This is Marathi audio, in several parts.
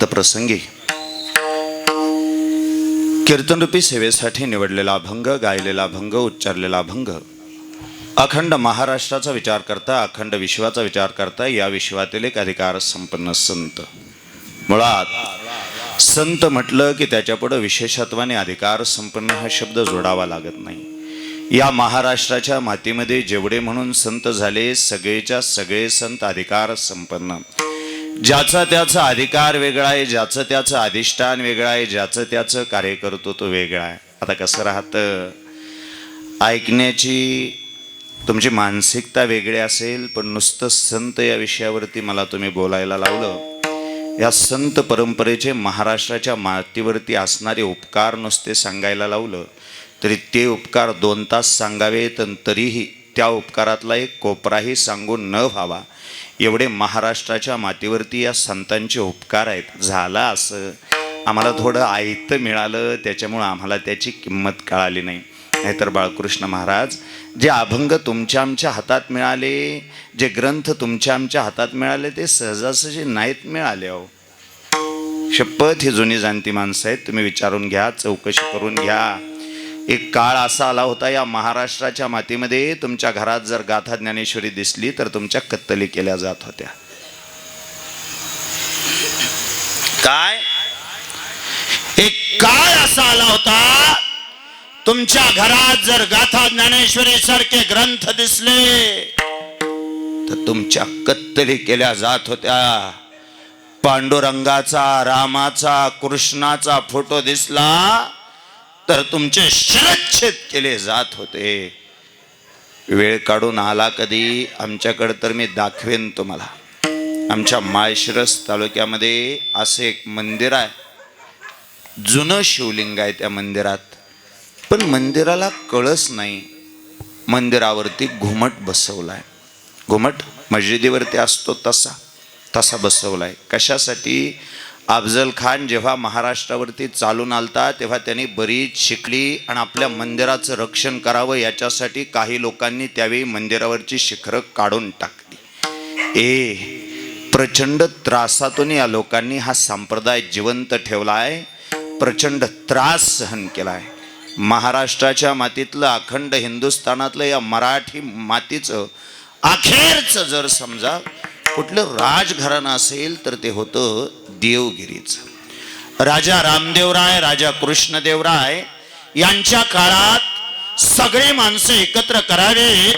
प्रसंगी कीर्तनरूपी सेवेसाठी निवडलेला अभंग, गायलेला अभंग, उच्चारलेला अभंग अखंड महाराष्ट्राचा विचार करता, अखंड विश्वाचा विचार करता, या विश्वातील एक अधिकार संपन्न संत. मुळात संत म्हटलं की त्याच्यापुढे विशेषत्वाने अधिकार संपन्न हा शब्द जोडावा लागत नाही. या महाराष्ट्राच्या मातीमध्ये जेवढे म्हणून संत झाले, सगळेच्या सगळे संत अधिकार संपन्न. ज्याचा त्याचा अधिकार वेगळा आहे, ज्याचं त्याचं अधिष्ठान वेगळं आहे, ज्याचं त्याचं कार्य करतो तो वेगळा आहे. आता कसं राहतं, ऐकण्याची तुमची मानसिकता वेगळी असेल, पण नुसतं संत या विषयावरती मला तुम्ही बोलायला लावलं, या संत परंपरेचे महाराष्ट्राच्या मातीवरती असणारे उपकार नुसते सांगायला लावलं तरी ते उपकार 2 तास सांगावेत, तरीही त्या उपकारातला एक कोपराही सांगून न व्हावा एवढे महाराष्ट्राच्या मातीवरती या संतांचे उपकार आहेत. झालं असं, आम्हाला थोडं आयतं मिळालं, त्याच्यामुळं आम्हाला त्याची किंमत कळाली नाही. नाहीतर बाळकृष्ण महाराज, जे अभंग तुमच्या आमच्या हातात मिळाले, जे ग्रंथ तुमच्या आमच्या हातात मिळाले, ते सहजासहजी नाहीत मिळाले. हो शपथ, ही जुनी जाणती माणसं आहेत, तुम्ही विचारून घ्या, चौकशी करून घ्या. एक काळ असा आला होता या महाराष्ट्राच्या मातीमध्ये, तुमच्या घरात जर गाथा ज्ञानेश्वरी दिसली तर तुमच्या कत्तली केल्या जात होत्या. काय एक काळ असा आला होता, तुमच्या घरात जर गाथा ज्ञानेश्वरी सारखे ग्रंथ दिसले तर तुमच्या कत्तली केल्या जात होत्या. पांडुरंगाचा, रामाचा, कृष्णाचा फोटो दिसला तर तुमचे शिरच्छेद केले जात होते. वेळ काढून आला कधी आमच्याकडे तर मी दाखवेन तुम्हाला. आमच्या माळशिरस तालुक्यामध्ये असे एक मंदिर आहे, जुनं शिवलिंग आहे त्या मंदिरात, पण मंदिराला कळस नाही. मंदिरावरती घुमट बसवलाय. घुमट मस्जिदीवरती असतो तसा बसवलाय. कशासाठी? अफजल खान जेव्हा महाराष्ट्रावरती चालून आलता तेव्हा त्यांनी बरीच शिकली आणि आपल्या मंदिराचं रक्षण करावं याच्यासाठी काही लोकांनी त्यावेळी मंदिरावरची शिखरं काढून टाकली. प्रचंड त्रासातून या लोकांनी हा संप्रदाय जिवंत ठेवलाय, प्रचंड त्रास सहन केलाय. महाराष्ट्राच्या मातीतलं, अखंड हिंदुस्थानातलं, या मराठी मातीचं अखेरचं जर समजा कुठलं राजघराणं असेल तर ते होतं देवगिरीचं. राजा रामदेवराय, राजा कृष्णदेवराय यांच्या काळात सगळे माणसं एकत्र करावे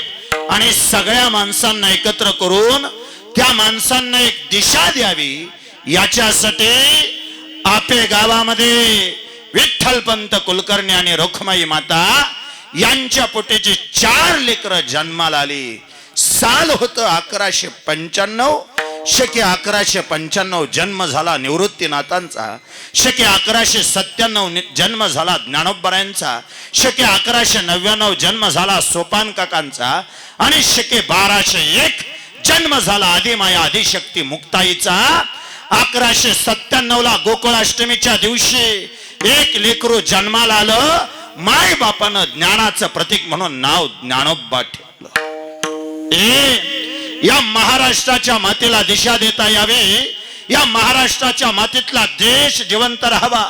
आणि सगळ्या माणसांना एकत्र करून त्या माणसांना एक दिशा द्यावी, याच्यासाठी आपे गावामध्ये विठ्ठलपंत कुलकर्णी आणि रोखमाई माता यांच्या पोटीची 4 लेकरं जन्माला आली. साल होतं 1195, शके 1195 जन्म झाला निवृत्तीनाथांचा, शके 1197 जन्म झाला ज्ञानोबरायांचा, शके 1199 जन्म झाला सोपान काकांचा आणि शके 1201 जन्म झाला आदिमाया आदिशक्ती मुक्ताईचा. 1197 गोकुळाष्टमीच्या दिवशी एक लेकरू जन्माला आलं. माय बापानं ज्ञानाचं प्रतीक म्हणून नाव ज्ञानोबा ठेवलं. या महाराष्ट्राच्या मातीला दिशा देता यावी, या महाराष्ट्राच्या मातीतला देश जिवंत राहावा,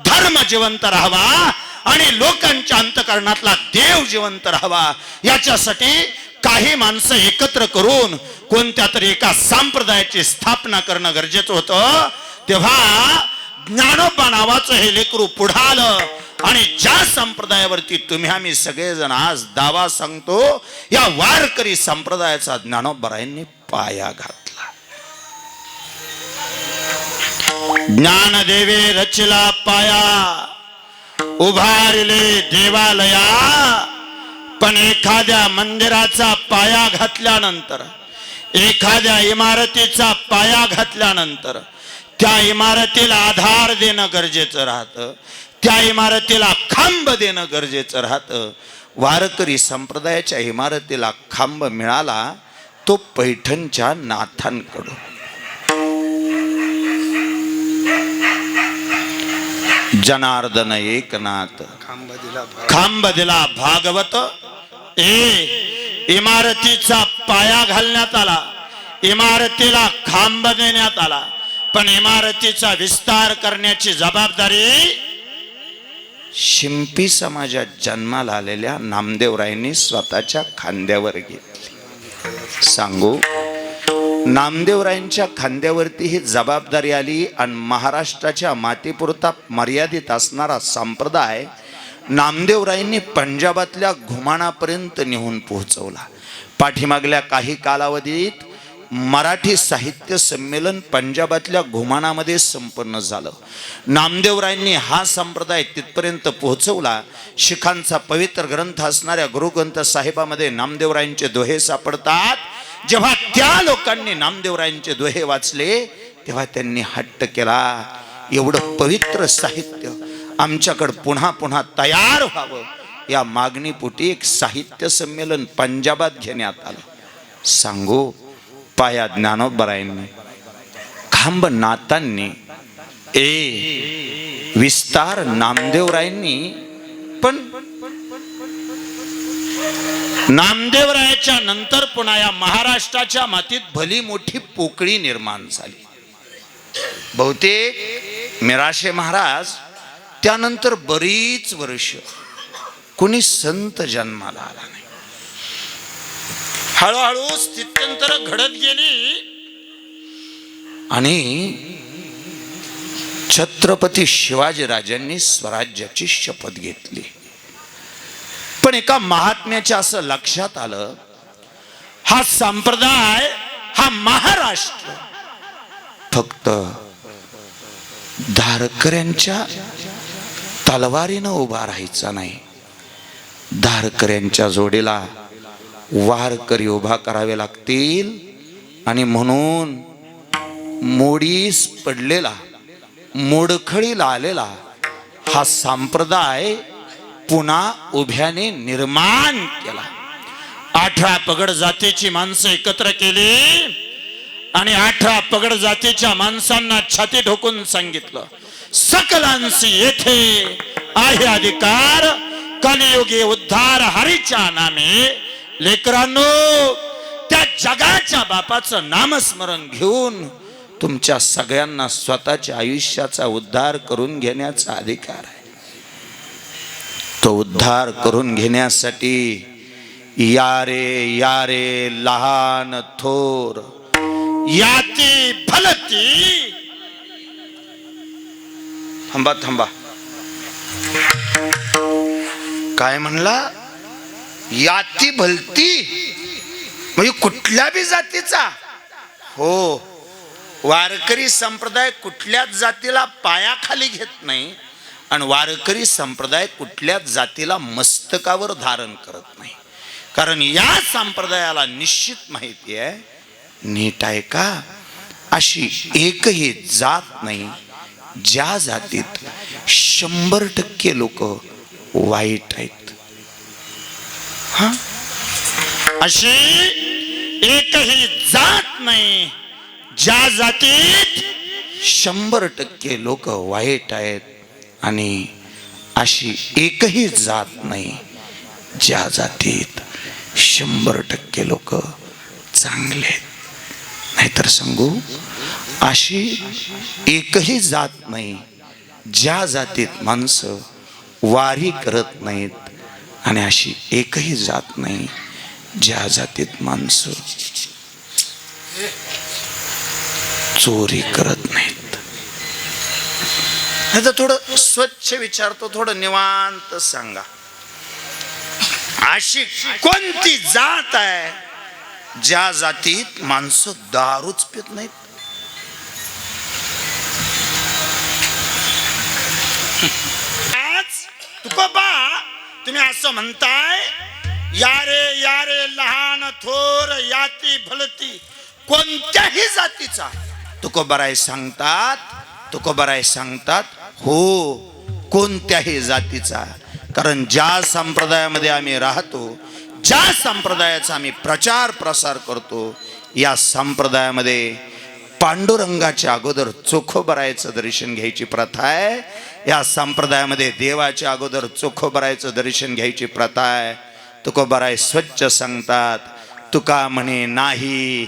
धर्म जिवंत राहावा आणि लोकांच्या अंतःकरणातला देव जिवंत राहावा, याच्यासाठी काही माणसं एकत्र करून कोणत्या तरी एका संप्रदायाची स्थापना करणं गरजेचं होतं. तेव्हा ज्ञानोबा नावाचं हे लेकरू पुढं आलं आणि ज्या संप्रदायावरती तुम्ही आम्ही सगळेजण आज दावा सांगतो, या वारकरी संप्रदायाचा ज्ञानोबरायांनी पाया घातला. ज्ञानदेवे रचला पाया, उभारले देवालया. पण एखाद्या मंदिराचा पाया घातल्यानंतर, एखाद्या इमारतीचा पाया घातल्यानंतर त्या इमारतीला आधार देणं गरजेचं राहतं, त्या इमारतीला खांब देणं गरजेचं राहतं. वारकरी संप्रदायाच्या इमारतीला खांब मिळाला तो पैठणच्या नाथांकडून. जनार्दन एकनाथ खांब दिला भागवत. इमारतीचा पाया घालण्यात आला, इमारतीला खांब देण्यात आला. पण इमारतीचा विस्तार करण्याची जबाबदारी शिंपी समाजात जन्माला आलेल्या नामदेवरायांनी स्वतःच्या खांद्यावर घेतली. सांगू, नामदेवरायांच्या खांद्यावरती ही जबाबदारी आली आणि महाराष्ट्राच्या मातीपुरता मर्यादित असणारा संप्रदाय नामदेवरायांनी पंजाबातल्या घुमाणापर्यंत नेऊन पोहोचवला. पाठीमागल्या काही कालावधीत मराठी साहित्य संमेलन पंजाबातल्या घुमाणामध्ये संपन्न झालं. नामदेवरायांनी हा संप्रदाय तिथपर्यंत पोहोचवला. शिखांचा पवित्र ग्रंथ असणाऱ्या गुरुग्रंथ साहेबामध्ये नामदेवरायांचे दोहे सापडतात. जेव्हा त्या लोकांनी नामदेवरायांचे दोहे वाचले तेव्हा त्यांनी हट्ट केला, एवढं पवित्र साहित्य आमच्याकडं पुन्हा पुन्हा तयार व्हावं. या मागणीपोटी एक साहित्य संमेलन पंजाबात घेण्यात आलं. सांगू, पाया ज्ञानोबरायांनी, खांब नाथांनी, विस्तार नामदेवरायांनी. पण नामदेवरायाच्या नंतर पुन्हा या महाराष्ट्राच्या मातीत भली मोठी पोकळी निर्माण झाली. बहुतेक मिराशे महाराज त्यानंतर बरीच वर्ष कोणी संत जन्माला आला नाही. हळूहळू स्थित्यंतर घडत गेली आणि छत्रपती शिवाजीराजांनी स्वराज्याची शपथ घेतली. पण एका महात्म्याच्या असं लक्षात आलं, हा संप्रदाय, हा महाराष्ट्र फक्त धारकऱ्यांच्या तलवारीनं उभा राहायचा नाही, धारकऱ्यांच्या जोडीला वारकरी उभा करावे लागतील. आणि म्हणून मोडीस पडलेला, मोडखळीला आलेला हा संप्रदाय पुन्हा उभ्याने निर्माण केला. 18 पगड जातीची माणसं एकत्र केली आणि 18 पगड जातीच्या माणसांना छाती ठोकून सांगितलं, सकलांसी येथे आहे अधिकार, कलियुगी उद्धार हरीच्या नामे. लेकरांनो, त्या जगाच्या बापाचं नामस्मरण घेऊन तुमच्या सगळ्यांना स्वतःच्या आयुष्याचा उद्धार करून घेण्याचा अधिकार आहे. तो उद्धार करून घेण्यासाठी यारे यारे लहान थोर, याती भलती. थांबा थांबा, काय म्हणला? याती भलती म्हणजे कुठल्या बी जातीचा? हो, वारकरी संप्रदाय कुठल्याच जातीला पायाखाली घेत नाही आणि वारकरी संप्रदाय कुठल्याच जातीला मस्तकावर धारण करत नाही. कारण या संप्रदायाला निश्चित माहिती आहे, नीट आहे का, अशी एकही जात नाही ज्या जातीत 100% लोक वाईट आहेत. अशी एकही जात नाही ज्या जातीत 100% लोक वाईट आहेत आणि अशी एकही जात नाही ज्या जातीत 100% लोक चांगले आहेत. नाहीतर सांगू, अशी एकही जात नाही ज्या जातीत माणसं वारी करत नाहीत आणि अशी एकही जात नाही ज्या जातीत माणसं चोरी करत नाहीत. आता थोडं स्वच्छ विचारतो, थोडं निवांत सांगा, अशी कोणती जात आहे ज्या जातीत माणसं दारूच पित नाहीत? आज तुकोबा तुम्ही असं म्हणताय, यारे यारे लहान थोर, याती भलती, कोणत्याही जातीचा. तुकोबाराय सांगतात, हो, कोणत्याही जातीचा. कारण ज्या संप्रदायामध्ये आम्ही राहतो, ज्या संप्रदायाचा आम्ही प्रचार प्रसार करतो, या संप्रदायामध्ये पांडुरंगाच्या अगोदर चोखोबरायचं दर्शन घ्यायची प्रथा आहे. या संप्रदायामध्ये देवाच्या अगोदर चोखोबरायचं दर्शन घ्यायची प्रथा आहे. तुकोबाराय स्वच्छ सांगतात, तुका म्हणे नाही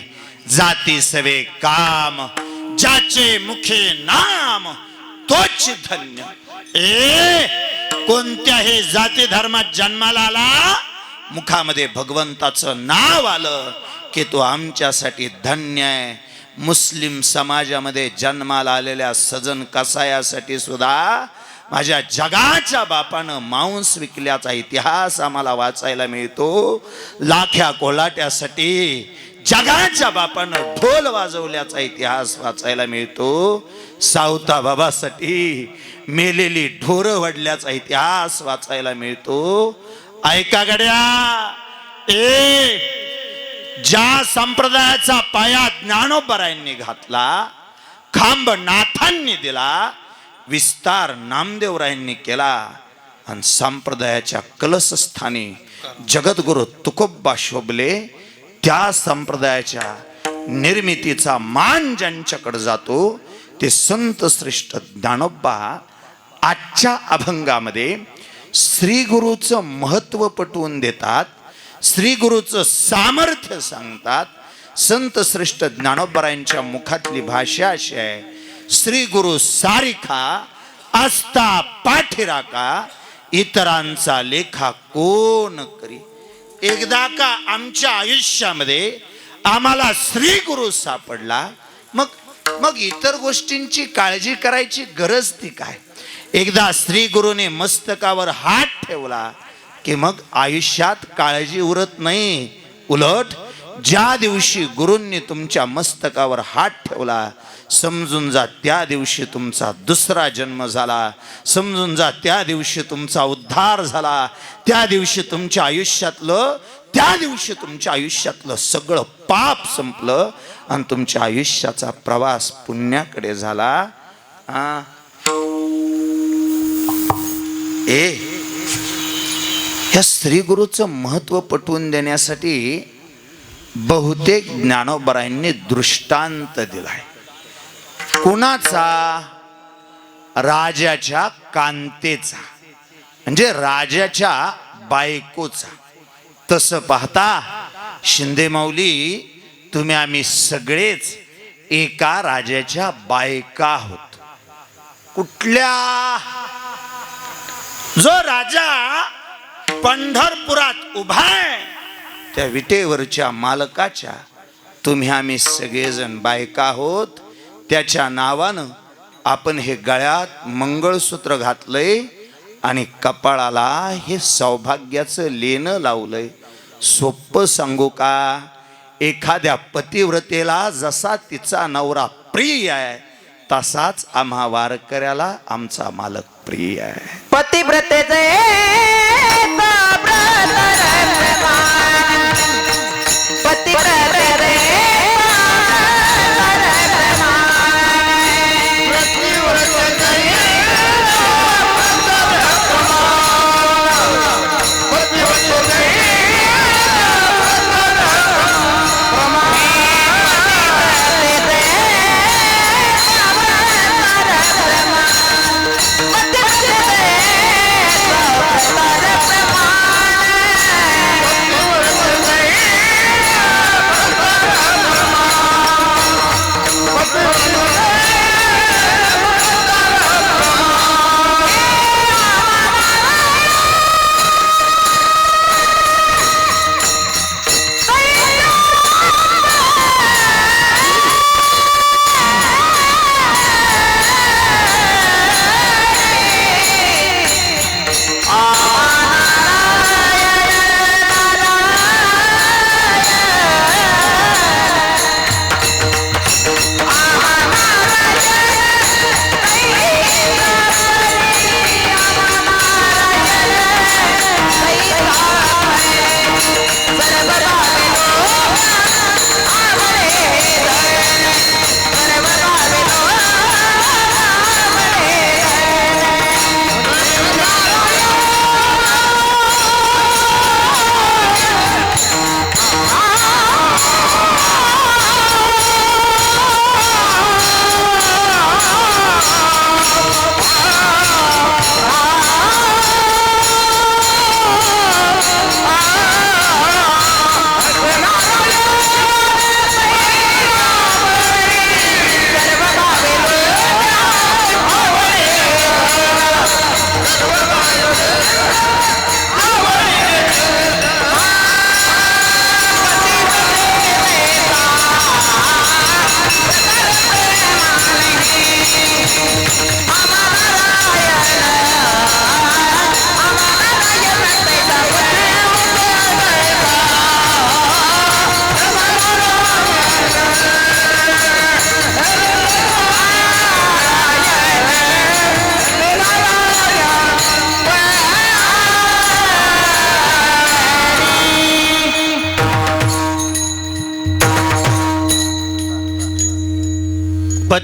जाती सवे काम, ज्याचे मुखे नाम तोच धन्य. कोणत्याही जाती धर्मात जन्माला आला, मुखामध्ये भगवंताचं नाव आलं की तो आमच्यासाठी धन्य आहे. मुस्लिम समाजामध्ये जन्माला आलेल्या सजन कसायासाठी सुद्धा माझ्या जगाच्या बापानं मांस विकल्याचा इतिहास आम्हाला वाचायला मिळतो. लाख्या कोलाट्यासाठी जगाच्या बापानं ढोल वाजवल्याचा इतिहास वाचायला मिळतो. सावता बाबासाठी मेलेली ढोरं वडल्याचा इतिहास वाचायला मिळतो. ऐका गड्या, ज्या संप्रदायाचा पाया ज्ञानोबरायांनी घातला, खांब नाथांनी दिला, विस्तार नामदेवरायांनी केला, आणि संप्रदायाच्या कलशस्थानी जगद्गुरु तुकोबा शोभले, त्या संप्रदायाच्या निर्मितीचा मान ज्यांच्याकडे जातो ते संत श्रेष्ठ ज्ञानोबा आजच्या अभंगामध्ये श्री गुरुचं महत्व पटवून देतात, श्री गुरुचं सामर्थ्य सांगतात. संत श्रेष्ठ ज्ञानोबरायांच्या मुखातली भाषा अशी आहे, श्री गुरु सारिखा असता पाठीराका, इतरांचा लेखा कोण करी. एकदा का आमच्या आयुष्यामध्ये आम्हाला श्री गुरु सापडला, मग इतर गोष्टींची काळजी करायची गरज ती काय. एकदा श्री गुरुने मस्तकावर हात ठेवला की मग आयुष्यात काळजी उरत नाही. उलट ज्या दिवशी गुरूंनी तुमच्या मस्तकावर हात ठेवला, समजून जा त्या दिवशी तुमचा दुसरा जन्म झाला, समजून जा त्या दिवशी तुमचा उद्धार झाला, त्या दिवशी तुमच्या आयुष्यातलं सगळं पाप संपलं आणि तुमच्या आयुष्याचा प्रवास पुण्याकडे झाला. ह्या श्री गुरुचं महत्व पटवून देण्यासाठी बहुतेक ज्ञानोबरायांनी दृष्टांत दिलाय. कुणाचा? राजाच्या कांतेचा, म्हणजे राजाच्या बायकोचा. तसं पाहता शिंदे माऊली, तुम्ही आम्ही सगळेच एका राजाच्या बायका आहोत. कुठल्या? जो राजा पंढरपुरात उभा आहे त्या विटेवरच्या मालकाच्या तुम्ही आम्ही सगळेजण बायका आहोत. त्याच्या नावानं आपण हे गळ्यात मंगळसूत्र घातलंय आणि कपाळाला हे सौभाग्याचं लेणं लावलंय. सोपं सांगू का? एखाद्या पतिव्रतेला जसा तिचा नवरा प्रिय आहे, तसाच आम्हा वारकऱ्याला आमचा मालक प्रिय आहे. पतिव्रतेचे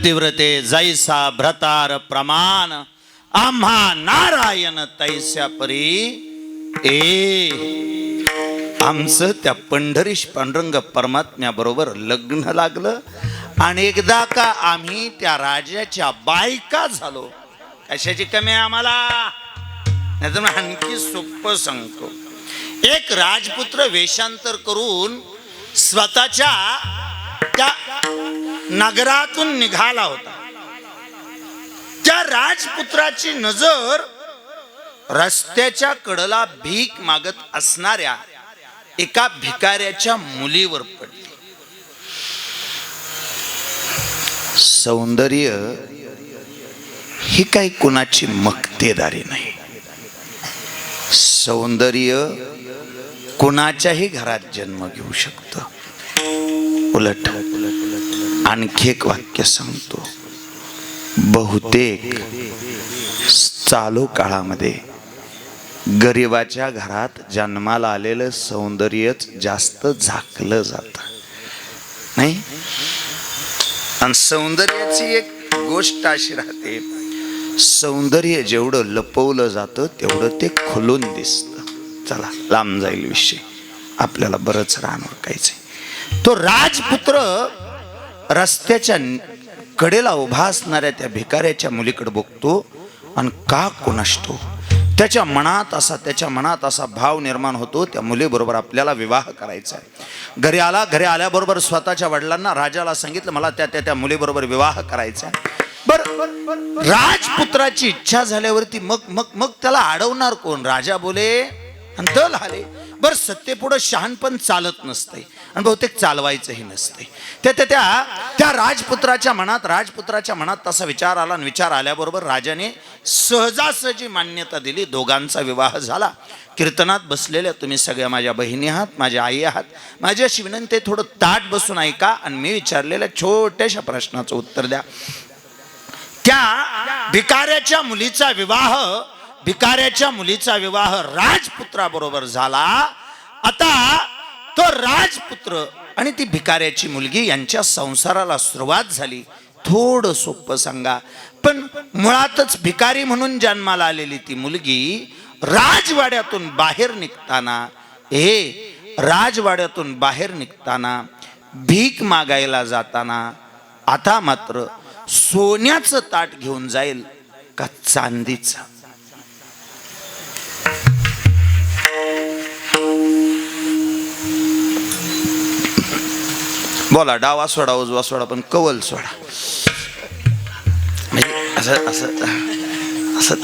पतिव्रते जैसा भ्रतार प्रमाण आम्हा नारायण तैस्या परी आमचं त्या पंढरीश पांडुरंग परमात्म्याबरोबर लग्न लागलं. आणि एकदा का आम्ही त्या राजाच्या बायका झालो. कशाची कमी आहे आम्हाला? नाही तर आणखी सोपं सांगतो. एक राजपुत्र वेषांतर करून स्वतःच्या त्या नगरातून निघाला होता. त्या राजपुत्राची नजर रस्त्याच्या कडेला भीक मागत असणाऱ्या एका भिकाऱ्याच्या मुलीवर पडली. सौंदर्य ही काही कुणाची मक्तेदारी नाही. सौंदर्य कुणाच्याही घरात जन्म घेऊ शकतं. उलट आणखी एक वाक्य सांगतो. बहुतेक चालू काळामध्ये गरिबाच्या घरात जन्माला आलेलं सौंदर्यच जास्त झाकलं जातं नाही. आणि सौंदर्याची एक गोष्ट अशी राहते, सौंदर्य जेवढं लपवलं जातं तेवढं ते खुलून दिसतं. चला लांब जाईल विषय, आपल्याला बरंच रान ओळखायचंय. तो राजपुत्र रस्त्याच्या कडेला उभा असणाऱ्या त्या भिकाऱ्याच्या मुलीकडे बघतो आणि का कोणाष्टो त्याच्या मनात असा भाव निर्माण होतो, त्या मुलीबरोबर आपल्याला विवाह करायचा आहे. घरी आल्याबरोबर स्वतःच्या वडिलांना राजाला सांगितलं मला त्या मुलीबरोबर विवाह करायचा आहे. बर राजपुत्राची इच्छा झाल्यावरती मग त्याला अडवणार कोण? राजा बोले आणि दल आले. बर सत्तेपुढं शहाणपण चालत नसते आणि बहुतेक चालवायचंही नसते. त्या राजपुत्राच्या मनात तसा विचार आला आणि विचार आल्याबरोबर राजाने सहजासहजी मान्यता दिली. दोघांचा विवाह झाला. कीर्तनात बसलेल्या तुम्ही सगळ्या माझ्या बहिणी आहात, माझ्या आई आहात. माझी अशी विनंती आहे, थोडं ताट बसून ऐका आणि मी विचारलेल्या छोट्याशा प्रश्नाचं उत्तर द्या. त्या भिकाऱ्याच्या मुलीचा विवाह राजपुत्राबरोबर झाला. आता तो राजपुत्र आणि ती भिकाऱ्याची मुलगी यांच्या संसाराला सुरुवात झाली. थोडं सोपं सांगा, पण मुळातच भिकारी म्हणून जन्माला आलेली ती मुलगी राजवाड्यातून बाहेर निघताना भीक मागायला जाताना आता मात्र सोन्याचं ताट घेऊन जाईल का चांदीचं? बोला, डावा सोडा उजवा सोडा पण कवल सोडा. म्हणजे असं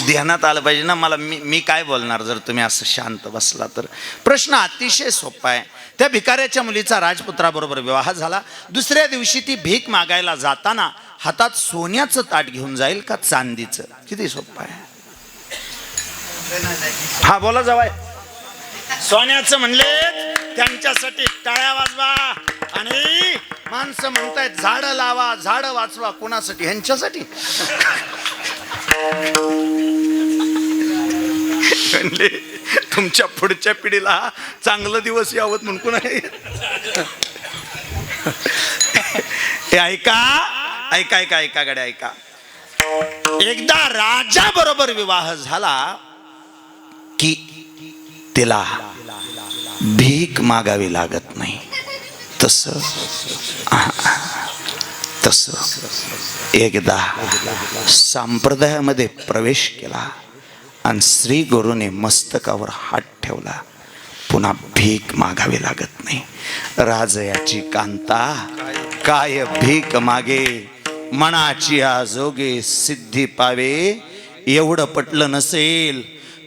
ध्यानात आलं पाहिजे ना मला. मी काय बोलणार जर तुम्ही असं शांत बसला तर. प्रश्न अतिशय सोपा आहे. त्या भिकाऱ्याच्या मुलीचा राजपुत्राबरोबर विवाह झाला. दुसऱ्या दिवशी ती भीक मागायला जाताना हातात सोन्याचं ताट घेऊन जाईल का चांदीचं? किती सोपं आहे. हा बोला जावाय. सोन्याचं म्हणले त्यांच्यासाठी टाळ्या वाजवा. आणि माणसं म्हणतायत झाडं लावा, झाडं वाचवा. कोणासाठी? ह्यांच्यासाठी. म्हणले तुमच्या पुढच्या पिढीला चांगलं दिवस यावत म्हणून आहे. ऐका गड्या ऐका. एकदा राजा बरोबर विवाह झाला की तिला भीक मागावी लागत नाही. तसं एकदा संप्रदायामध्ये प्रवेश केला आणि श्री गुरुने मस्तकावर हात ठेवला. पुन्हा भीक मागावी लागत नाही. राजयाची कांता काय भीक मागे, मनाची आजोगे सिद्धी पावे. एवढं पटलं नसेल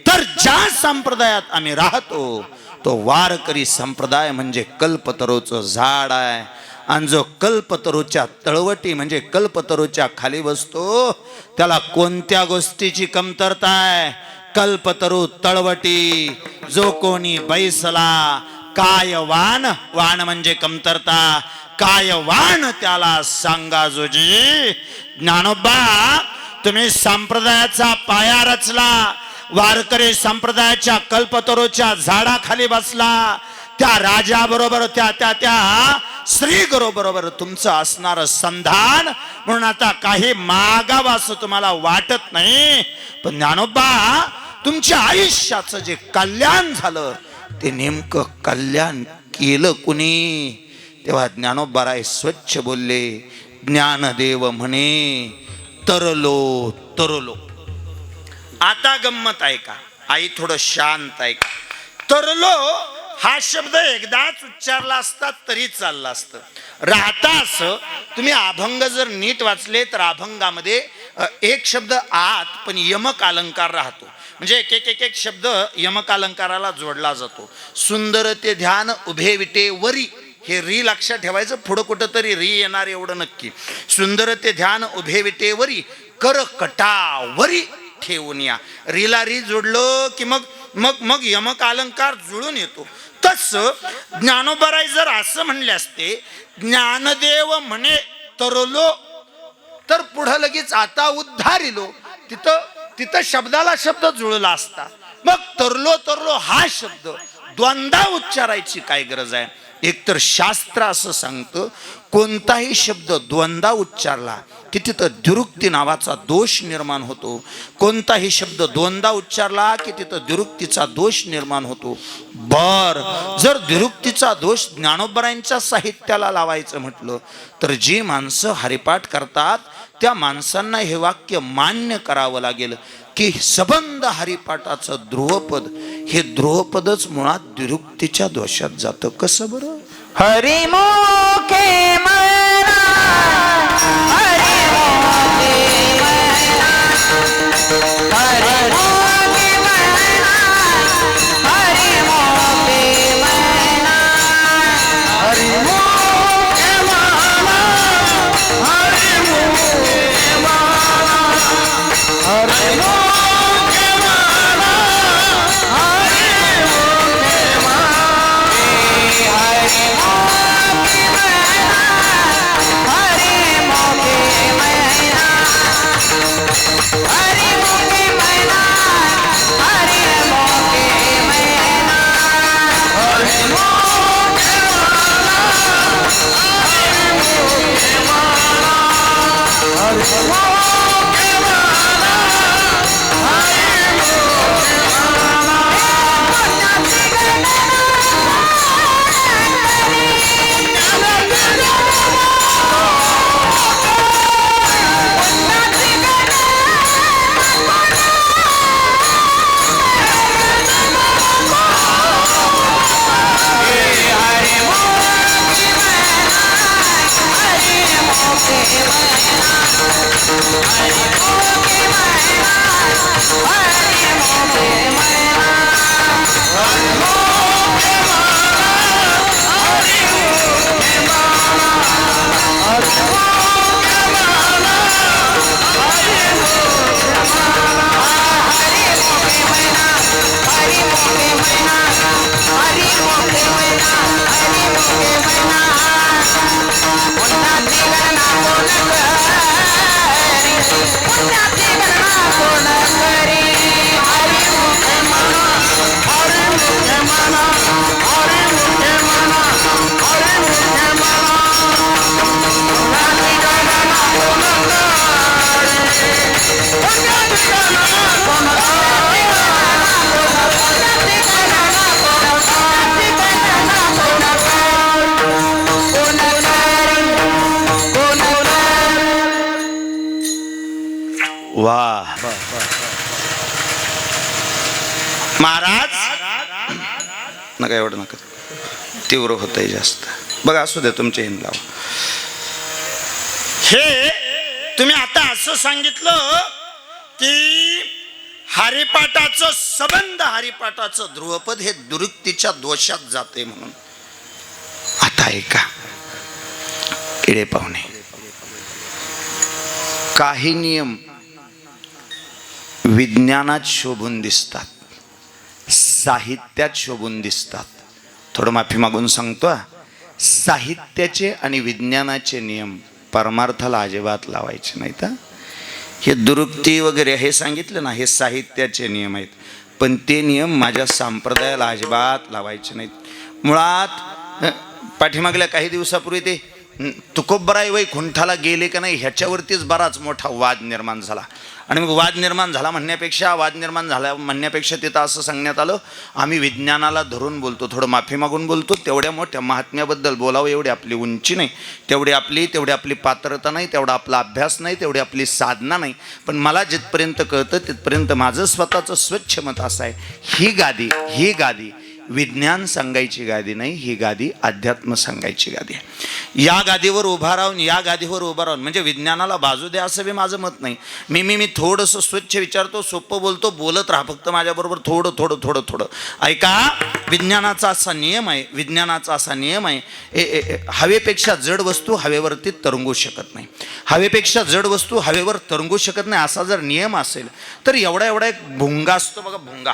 तर ज्या संप्रदायात आम्ही राहतो तो वारकरी संप्रदाय म्हणजे कल्पतरूचं झाड आहे. आणि जो कल्पतरूच्या तळवटी म्हणजे कल्पतरूच्या खाली बसतो त्याला कोणत्या गोष्टीची कमतरता आहे? कल्पतरू तळवटी जो कोणी बैसला कायवान. वान म्हणजे कमतरता. कायवान त्याला सांगा जोजी. ज्ञानोबा तुम्ही संप्रदायाचा पाया रचला, वारकरी संप्रदायाच्या कल्पतरूच्या झाडाखाली बसला. त्या राजाबरोबर त्या श्री गुरु बरोबर तुमचं असणार संधान, म्हणून आता काही मागावं असं तुम्हाला वाटत नाही. पण ज्ञानोबा, तुमच्या आयुष्याचं जे कल्याण झालं ते नेमकं कल्याण केलं कुणी? तेव्हा ज्ञानोबाराय स्वच्छ बोलले, ज्ञानदेव म्हणे तरलो तरलो. आता गंमत आहे का आई, थोडं शांत आहे का? तरलो हा शब्द एकदाच उच्चारला असता तरी चालला असतं. राहता असं तुम्ही अभंग जर नीट वाचले तर अभंगामध्ये एक शब्द आत पण यमक अलंकार राहतो. म्हणजे एक शब्द यमक अलंकाराला जोडला जातो. सुंदर ते ध्यान उभे विटे वरी, हे री लक्षात ठेवायचं, पुढं कुठं तरी री येणार एवढं नक्की. सुंदर ते ध्यान उभे विटे वरी, कर कटावरी ठेवून या. रीला री जोडलं की मग मग मग यमक अलंकार जुळून येतो. तसं ज्ञानोबाराय जर असं म्हणले असते, ज्ञानदेव म्हणे तरलो, तर पुढं लगेच आता उद्धारिलो, तिथं शब्दाला शब्द जुळला असता. मग तरलो तरलो हा शब्द द्वंद्वा उच्चारायची काय गरज आहे? एकतर शास्त्र असं सांगतं, कोणताही शब्द द्वंद्वा उच्चारला की तिथं द्विरुक्ती नावाचा दोष निर्माण होतो. कोणताही शब्द द्वंद्वा उच्चारला की तिथं द्विरुक्तीचा दोष निर्माण होतो. जर द्विरुक्तीचा दोष ज्ञानोबरायांच्या साहित्याला लावायचं म्हटलं तर जी माणसं हरिपाठ करतात त्या माणसांना हे वाक्य मान्य करावं लागेल की सबंध हरिपाठाचं ध्रुवपद, हे ध्रुवपदच मुळात द्विरुक्तीच्या दोषात जातं. कसं बरं? हरिमुखे म्हणा, हरिमुखे म्हणा, हरिमुखे म्हणा, हरिमुखे म्हणा, हरिमुखे म्हणा, हरिमुखे म्हणा, हरिमुखे म्हणा, वाह महाराज, नका एवढं नका, तीव्र होतंय जास्त. बघा असू दे, तुमचे हिंद लावा. हे तुम्ही आता असं सांगितलं की हरिपाठाचं सबंध, हरिपाठाचं ध्रुवपद हे दुरुक्तीच्या दोषात जाते म्हणून. आता ऐका इडे पाहुणे, काही नियम विज्ञानात शोभून दिसतात, साहित्यात शोभून दिसतात. थोडं माफी मागून सांगतो, साहित्याचे आणि विज्ञानाचे नियम परमार्थाला अजिबात लावायचे नाहीत. हे दुरुक्ती वगैरे हे सांगितलं ना, हे साहित्याचे नियम आहेत, पण ते नियम माझ्या संप्रदायाला अजिबात लावायचे नाहीत. मुळात पाठीमागल्या काही दिवसापूर्वी ते तुकोबराय वैकुंठाला गेले का नाही ह्याच्यावरतीच बराच मोठा वाद निर्माण झाला. आणि मग वाद निर्माण झाला म्हणण्यापेक्षा तिथं असं सांगण्यात आलं, आम्ही विज्ञानाला धरून बोलतो, थोडं माफी मागून बोलतो, तेवढ्या मोठ्या महात्म्याबद्दल बोलावं एवढी आपली उंची नाही, तेवढी आपली पात्रता नाही, तेवढा आपला अभ्यास नाही, तेवढी आपली साधना नाही. पण मला जिथपर्यंत कळतं तिथपर्यंत माझं स्वतःचं स्वच्छ मत असं आहे, ही गादी विज्ञान सांगायची गादी नाही, ही गादी अध्यात्म सांगायची गादी आहे. या गादीवर उभा राहून म्हणजे विज्ञानाला बाजू द्या असं बी माझं मत नाही. मी थोडंसं स्वच्छ विचारतो, सोपं बोलतो, बोलत राहा फक्त माझ्याबरोबर थोडं ऐका. विज्ञानाचा असा नियम आहे, हवेपेक्षा जड वस्तू हवेवरती तरंगू शकत नाही. असा जर नियम असेल तर एवढा एक भुंगा असतो बघा, भुंगा.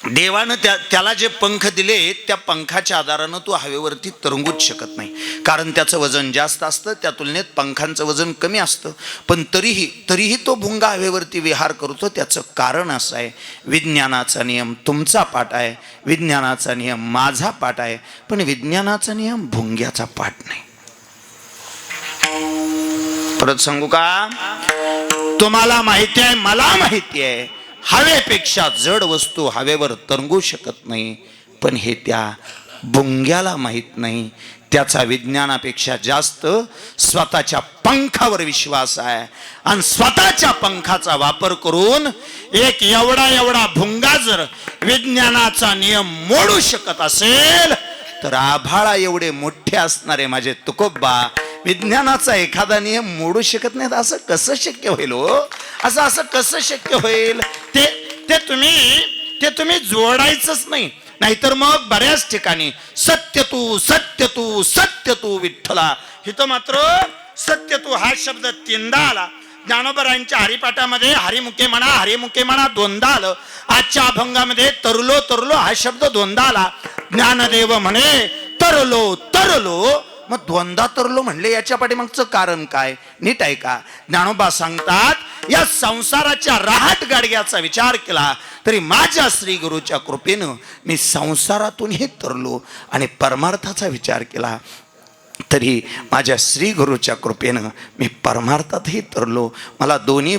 देवानं त्याला जे पंख दिले त्या पंखाच्या आधारानं तो हवेवरती तरंगूच शकत नाही, कारण त्याचं वजन जास्त असतं, त्या तुलनेत पंखांचं वजन कमी असतं. पण तरीही तो भुंगा हवेवरती विहार करतो. त्याचं कारण असं आहे, विज्ञानाचा नियम तुमचा पाठ आहे, विज्ञानाचा नियम माझा पाठ आहे, पण विज्ञानाचा नियम भुंग्याचा पाठ नाही. परत सांगू का? तुम्हाला माहिती आहे, मला माहिती आहे, हवेपेक्षा जड वस्तू हवेवर तरंगू शकत नाही, पण हे त्या भुंग्याला माहीत नाही. त्याचा विज्ञानापेक्षा जास्त स्वतःच्या पंखावर विश्वास आहे, आणि स्वतःच्या पंखाचा वापर करून एक एवढा भुंगा जर विज्ञानाचा नियम मोडू शकत असेल, तर आभाळा एवढे मोठे असणारे माझे तुकोबा विज्ञानाचा एखादा नियम मोडू शकत नाहीत. असं कसं शक्य होईल हो? असं कसं शक्य होईल? ते तुम्ही जोडायचंच नाही. नाहीतर मग बऱ्याच ठिकाणी सत्य तू विठ्ठला, इथं मात्र सत्य तू हा शब्द तीनदा आला. ज्ञानोबरायांच्या हरिपाठामध्ये हरिमुखे म्हणा दोनदा आलं. आजच्या अभंगामध्ये तरलो हा शब्द दोनदा आला. ज्ञानदेव म्हणे तरलो, मग दोनदा तरलो म्हणले, याच्या पाठीमागचं कारण काय? नीट आहे का? ज्ञानोबा सांगतात, या संसाराच्या राहट गाडग्याचा विचार केला तरी माझ्या श्री गुरुच्या कृपेनं मी संसारातूनही तरलो, आणि परमार्थाचा विचार केला तरी माझ्या श्री गुरुच्या कृपेनं मी परमार्थातही तरलो. मला दोन्ही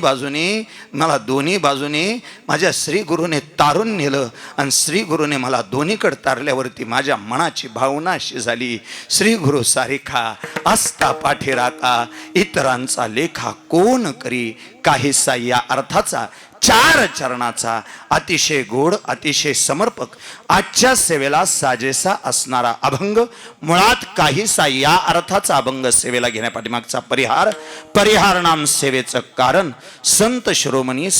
बाजूने माझ्या श्री गुरुने तारून नेलं, आणि श्री गुरुने मला दोन्हीकडे तारल्यावरती माझ्या मनाची भावना अशी झाली, श्री गुरु सारिखा असता पाठी राखा, इतरांचा लेखा कोण करी, काहीसा या अर्थाचा 4 चरणाचा अतिशय गोड, अतिशय समर्पक, आजच्या सेवेला साजेसा असणारा अभंग. मुळात काहीसा या अर्थाचा अभंग सेवेला घेण्यापाठीमागचा परिहार नाम सेवेचं कारण संत शिरोमणी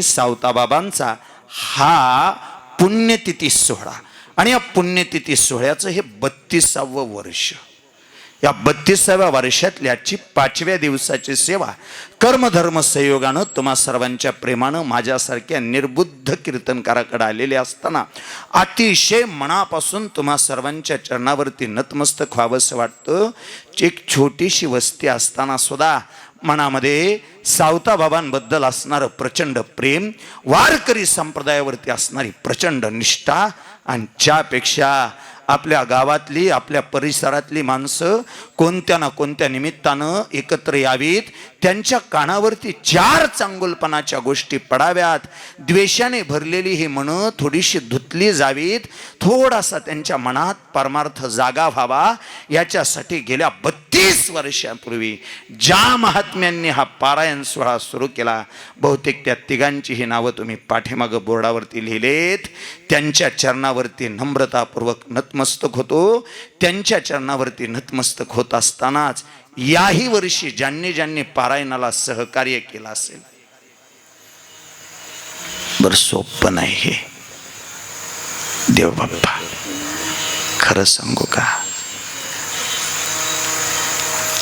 सावताबाबांचा हा पुण्यतिथी सोहळा. आणि या पुण्यतिथी सोहळ्याचं हे 32वं वर्ष. या 32व्या वर्षातली आजची 5व्या दिवसाची सेवा कर्मधर्म संयोगानं तुम्हा सर्वांच्या प्रेमानं माझ्यासारख्या निर्बुद्ध कीर्तनकाराकडे आलेले असताना अतिशय मनापासून तुम्हा सर्वांच्या चरणावरती नतमस्तक व्हावंसं वाटतं. एक छोटीशी वस्ती असताना सुद्धा मनामध्ये सावताबाबांबद्दल असणारं प्रचंड प्रेम, वारकरी संप्रदायावरती असणारी प्रचंड निष्ठा, आणि त्यापेक्षा आपल्या गावातली, आपल्या परिसरातली माणसं कोणत्या ना कोणत्या निमित्तानं एकत्र यावीत, त्यांच्या कानावरती 4 चांगुलपणाच्या गोष्टी पडाव्यात, द्वेषाने भरलेली ही मनं थोडीशी धुतली जावीत, थोडासा त्यांच्या मनात परमार्थ जागा व्हावा, याच्यासाठी गेल्या 32 वर्षापूर्वी ज्या महात्म्यांनी हा पारायण सोहळा सुरू केला, बहुतेक त्या तिघांची ही नावं तुम्ही पाठीमागं बोर्डावरती लिहिलेत. त्यांच्या चरणावरती नम्रतापूर्वक नतमस्तक होतो. त्यांच्या चरणावरती नतमस्तक होत असतानाच याही वर्षी ज्यांनी पारायणाला सहकार्य केलं असेल, बरं सोपं नाही हे देव बाप्पा, खरं सांगू का?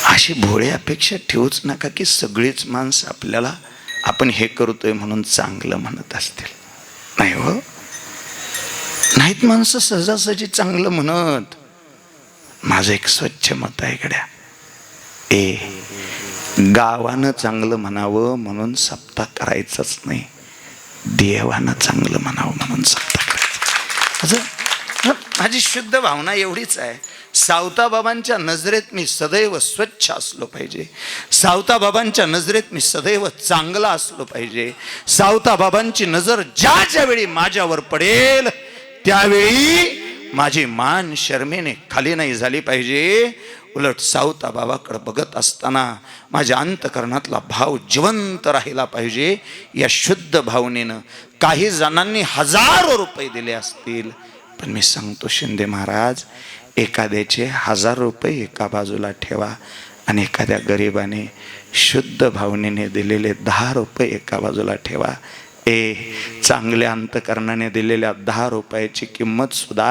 अशी भोळी अपेक्षा ठेवूच नका की सगळीच माणसं आपल्याला आपण हे करतोय म्हणून चांगलं म्हणत असतील. नाही हो, नाहीत माणसं सहजासहजी चांगलं म्हणत. माझं एक स्वच्छ मत आहे गड्या, गावानं चांगलं म्हणावं म्हणून सप्ताह करायचंच नाही, देवानं चांगलं म्हणावं म्हणून सप्ताह करायचं. माझी शुद्ध भावना एवढीच आहे, सावताबाबांच्या नजरेत मी सदैव स्वच्छ असलो पाहिजे, सावताबाबांच्या नजरेत मी सदैव चांगला असलो पाहिजे. सावताबाबांची नजर ज्या वेळी माझ्यावर पडेल त्यावेळी माझी मान शर्मेने खाली नाही झाली पाहिजे. उलट सावताबाबाकडे बघत असताना माझ्या अंतकरणातला भाव जिवंत राहिला पाहिजे. या शुद्ध भावनेनं काही जणांनी हजारो रुपये दिले असतील, पण मी सांगतो शिंदे महाराज, एखाद्याचे 1000 रुपये एका बाजूला ठेवा आणि एखाद्या गरिबाने शुद्ध भावनेने दिलेले 10 रुपये एका बाजूला ठेवा. चांगल्या अंतकरणाने दिलेल्या 10 रुपयाची किंमत सुद्धा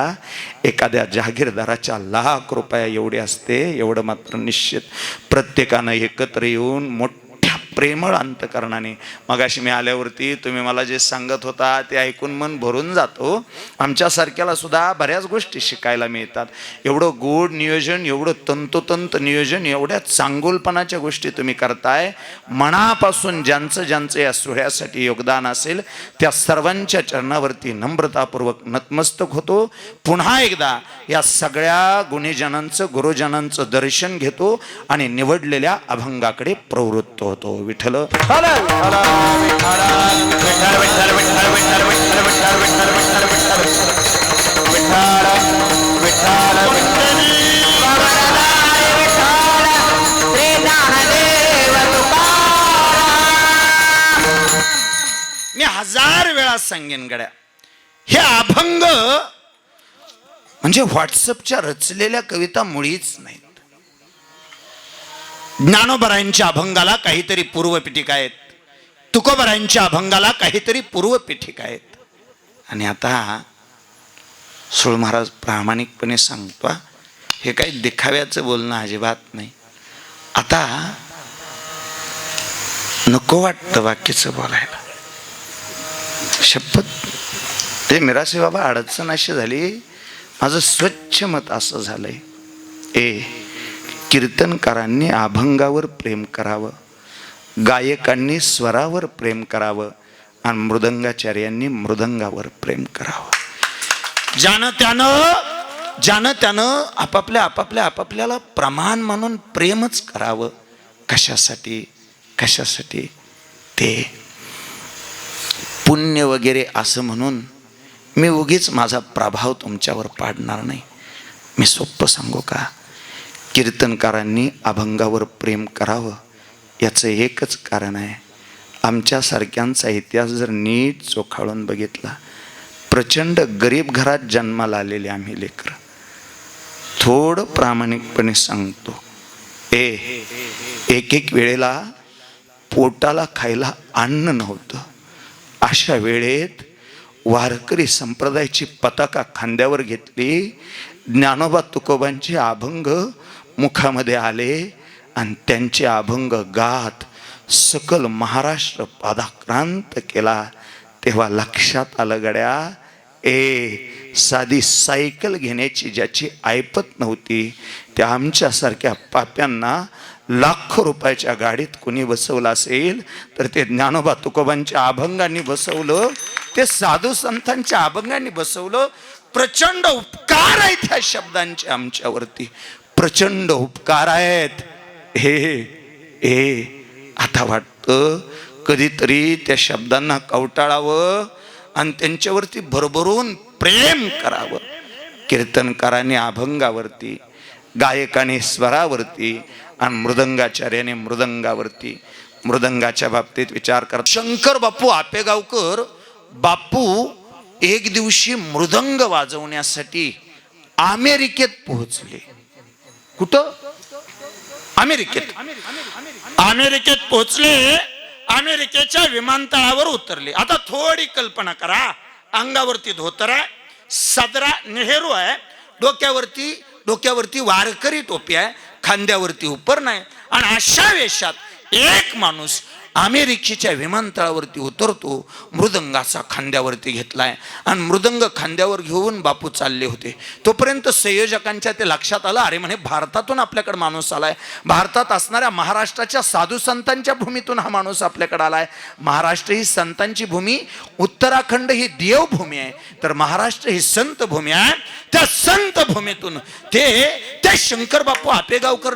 एखाद्या जागीरदाराच्या लाख रुपया एवढी असते. एवढं मात्र निश्चित प्रत्येकानं एकत्र येऊन मोठ्या प्रेमळ अंतकरणाने, मगाशी मी आल्यावरती तुम्ही मला जे सांगत होता ते ऐकून मन भरून जातो. आमच्यासारख्याला सुद्धा बऱ्याच गोष्टी शिकायला मिळतात. एवढं गोड नियोजन, एवढं तंतोतंत नियोजन, एवढ्या चांगुलपणाच्या गोष्टी तुम्ही करताय. मनापासून ज्यांचं ज्यांचं या सोहळ्यासाठी योगदान असेल त्या सर्वांच्या चरणावरती नम्रतापूर्वक नतमस्तक होतो. पुन्हा एकदा या सगळ्या गुणीजनांचं, गुरुजनांचं दर्शन घेतो आणि निवडलेल्या अभंगाकडे प्रवृत्त होतो. विठ्ठल मी 1000 वेळा सांगेन गड्या, हे अभंग म्हणजे व्हॉट्सअपच्या रचलेल्या कविता मुळीच नाहीत. ज्ञानोबरायांच्या अभंगाला काहीतरी पूर्वपीठिका आहेत, तुकोबरायांच्या अभंगाला काहीतरी पूर्वपीठिका आहेत. आणि आता सुळ महाराज प्रामाणिकपणे सांगतो, हे काही दिखाव्याचं बोलणं अजिबात नाही. आता नको वाटतं बाकीचं बोलायला, शपथ. ते मिरासे बाबा अडचण अशी झाली, माझं स्वच्छ मत असं झालंय, कीर्तनकारांनी अभंगावर प्रेम करावं, गायकांनी स्वरावर प्रेम करावं आणि मृदंगाचार्यांनी मृदंगावर प्रेम करावं. ज्यानं त्यानं आपापल्याला प्रमाण म्हणून प्रेमच करावं. कशासाठी ते पुण्य वगैरे असं म्हणून मी उगीच माझा प्रभाव तुमच्यावर पाडणार नाही. मी सोपं सांगू का, कीर्तनकारांनी अभंगावर प्रेम करावं याचं एकच कारण आहे. आमच्यासारख्यांचा इतिहास जर नीट चोखाळून बघितला, प्रचंड गरीब घरात जन्माला आलेले आम्ही लेकरं. थोडं प्रामाणिकपणे सांगतो, एक वेळेला पोटाला खायला अन्न नव्हतं. अशा वेळेत वारकरी संप्रदायाची पताका खांद्यावर घेतली, ज्ञानोबा तुकोबांचे अभंग मुखामध्ये आले आणि त्यांचे अभंग गात सकल महाराष्ट्र पादाक्रांत केला. तेव्हा लक्षात आलं गड्या, साधी सायकल घेण्याची ज्याची ऐपत नव्हती त्या आमच्यासारख्या पाप्यांना लाखो रुपयाच्या गाडीत कोणी बसवलं असेल तर ते ज्ञानोबा तुकोबांच्या अभंगांनी बसवलं, ते साधू संतांच्या अभंगांनी बसवलं. प्रचंड उपकार आहेत ह्या शब्दांचे आमच्यावरती, प्रचंड उपकार आहेत. आता वाटतं कधीतरी त्या शब्दांना कवटाळावं आणि त्यांच्यावरती भरभरून प्रेम करावं. कीर्तनकाराने अभंगावरती, गायकाने स्वरावरती आणि मृदंगाचार्याने मृदंगावरती. मृदंगाच्या बाबतीत विचार करा, शंकर बापू आपेगावकर बापू एक दिवशी मृदंग वाजवण्यासाठी अमेरिकेत पोहोचले. कुठं? अमेरिकेत पोहोचले. अमेरिकेच्या विमानतळावर उतरले. आता थोडी कल्पना करा, अंगावरती धोतर आहे, सदरा नेहरू आहे, डोक्यावरती वारकरी टोपी आहे, खांद्यावरती उपर नाही, आणि अशा वेशात एक माणूस अमेरिकेच्या विमानतळावरती उतरतो, मृदंगाचा खांद्यावरती घेतलाय आणि मृदंग खांद्यावर घेऊन बापू चालले होते. तोपर्यंत संयोजकांच्या ते लक्षात आलं, अरे म्हणे भारतातून आपल्याकडे माणूस आलाय, भारतात असणाऱ्या महाराष्ट्राच्या साधू संतांच्या भूमीतून हा माणूस आपल्याकडे आलाय. महाराष्ट्र ही संतांची भूमी, उत्तराखंड ही देवभूमी आहे, तर महाराष्ट्र ही संत भूमी आहे. त्या संत भूमीतून ते शंकर बापू आपेगावकर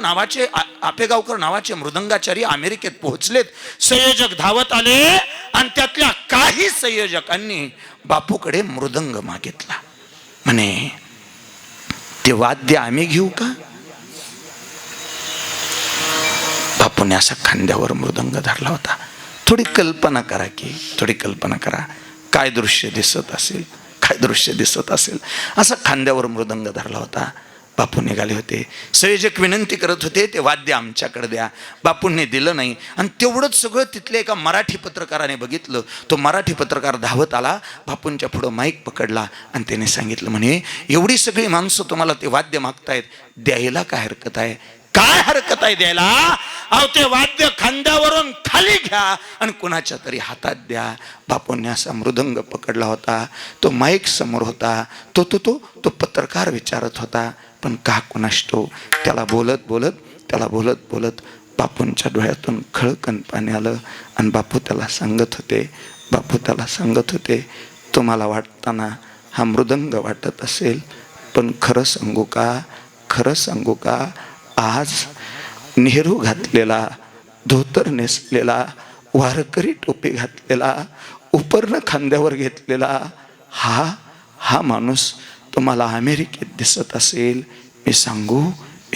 नावाचे मृदंगाचारी अमेरिकेत पोहोचलेत. संयोजक धावत आले आणि त्यातल्या काही संयोजकांनी बापूकडे मृदंग मागितला. म्हणे ते वाद्य आम्ही घेऊ का? बापूने असा खांद्यावर मृदंग धरला होता. थोडी कल्पना करा काय दृश्य दिसत असेल. असा खांद्यावर मृदंग धरला होता. बापू निघाले होते. संयोजक विनंती करत होते, ते वाद्य आमच्याकडे द्या. बापूंनी दिलं नाही. आणि तेवढंच सगळं तिथल्या एका मराठी पत्रकाराने बघितलं. तो मराठी पत्रकार धावत आला, बापूंच्या पुढं माईक पकडला आणि त्याने सांगितलं, म्हणे एवढी सगळी माणसं तुम्हाला ते वाद्य मागतायत, द्यायला काय हरकत आहे? काय हरकत आहे द्यायला? अहो ते वाद्य खांद्यावरून खाली घ्या आणि कुणाच्या तरी हातात द्या. बापूंनी असा मृदंग पकडला होता. तो माईक समोर होता. तो पत्रकार विचारत होता, पण का कुणाष्टो त्याला बोलत बापूंच्या डोळ्यातून खळकन पाणी आलं. आणि बापू त्याला सांगत होते, तुम्हाला वाटताना हा मृदंग वाटत असेल, पण खरं सांगू का आज नेहरू घातलेला, धोतर नेसलेला, वारकरी टोपी घातलेला, उपर्ण खांद्यावर घेतलेला हा माणूस तुम्हाला अमेरिकेत दिसत असेल, मी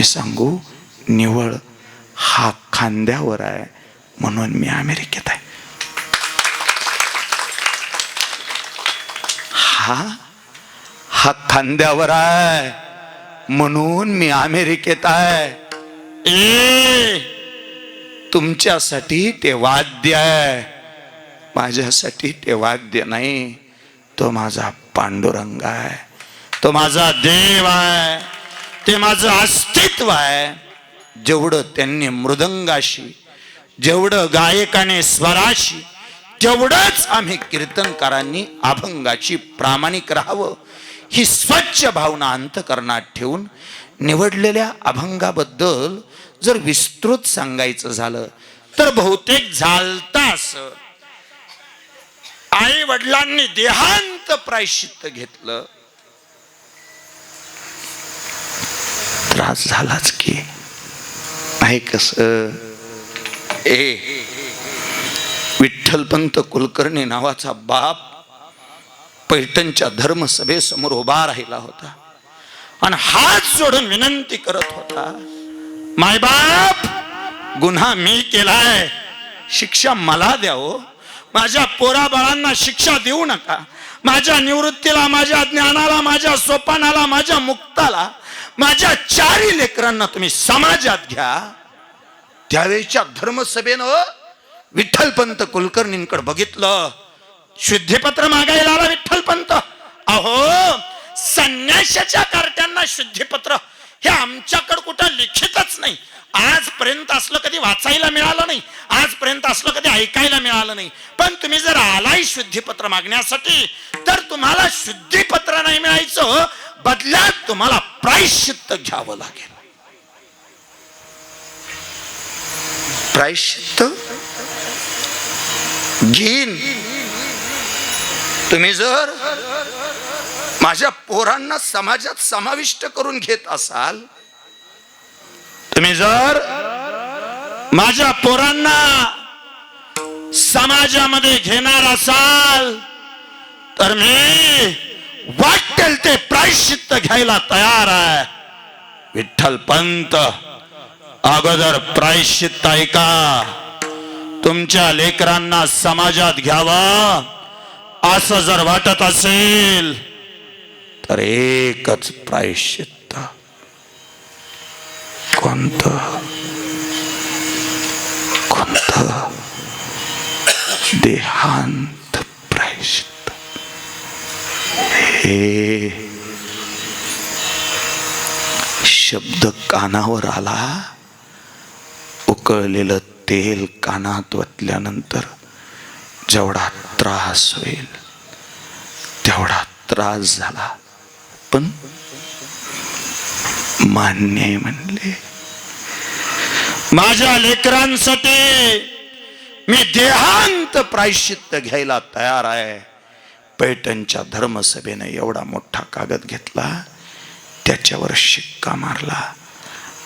सांगू निवळ हा खांद्यावर आहे म्हणून मी अमेरिकेत आहे. हा खांद्यावर आहे म्हणून मी अमेरिकेत आहे. तुमच्यासाठी ते वाद्य आहे, माझ्यासाठी ते वाद्य नाही. तो माझा पांडुरंग आहे, तो माझा देव आहे, ते माझं अस्तित्व आहे. जेवढं त्यांनी मृदंगाशी, जेवढं गायकाने स्वराशी, तेवढंच आम्ही कीर्तनकारांनी अभंगाची प्रामाणिक राहावं, ही स्वच्छ भावना अंतकरणात ठेवून निवडलेल्या अभंगाबद्दल जर विस्तृत सांगायचं झालं तर बहुतेक झालता असं. आई वडिलांनी देहांत प्रायश्चित्त घेतलं, त्रास झालाच की नाही. कसं विठ्ठलपंत कुलकर्णी नावाचा बाप पैठणच्या धर्मसभेसमोर उभा राहिला होता आणि हात जोडून विनंती करत होता, मायबाप गुन्हा मी केलाय, शिक्षा मला द्यावं, माझ्या पोराबाळांना शिक्षा देऊ नका. माझ्या निवृत्तीला, माझ्या ज्ञानाला, माझ्या सोपानाला, माझ्या मुक्ताला, माझ्या 4 लेकरांना तुम्ही समाजात घ्या. त्यावेळेच्या धर्मसभेनं विठ्ठलपंत कुलकर्णींकडे बघितलं. शुद्धीपत्र मागायला आला विठ्ठलपंत. अहो संन्याशाच्या कार्ट्यांना शुद्धीपत्र हे आमच्याकडे कुठं लिखितच नाही. आजपर्यंत असलं कधी वाचायला मिळालं नाही, आजपर्यंत असलं कधी ऐकायला मिळालं नाही. पण तुम्ही जर आलाय शुद्धीपत्र मागण्यासाठी तर तुम्हाला शुद्धीपत्र नाही मिळायचं, बदल्यात तुम्हाला प्रायश्चित्त घ्यावं लागेल. प्रायश्चित्त घेईन. तुम्ही जर माझ्या पोरांना समाजात समाविष्ट करून घेत असाल, तुम्ही जर माझ्या पोरांना समाजामध्ये घेणार असाल तर मी वाटेल ते प्रायश्चित्त घ्यायला तयार आहे. विठ्ठलपंत अगोदर प्रायश्चित्त ऐका. तुमच्या लेकरांना समाजात घ्यावा असं जर वाटत असेल तर एकच प्रायश्चित्त. कोणतं? देहांत प्रायश्चित्त. हे शब्द कानावर आला, उकळलेलं तेल कानात वतल्यानंतर जेवढा त्रास होईल तेवढा त्रास झाला, पण मान्य म्हणले. माझ्या लेकरांसाठी मी देहांत प्रायश्चित्त घ्यायला तयार आहे. पैठणच्या धर्मसभेने एवढा मोठा कागद घेतला, त्याच्यावर शिक्का मारला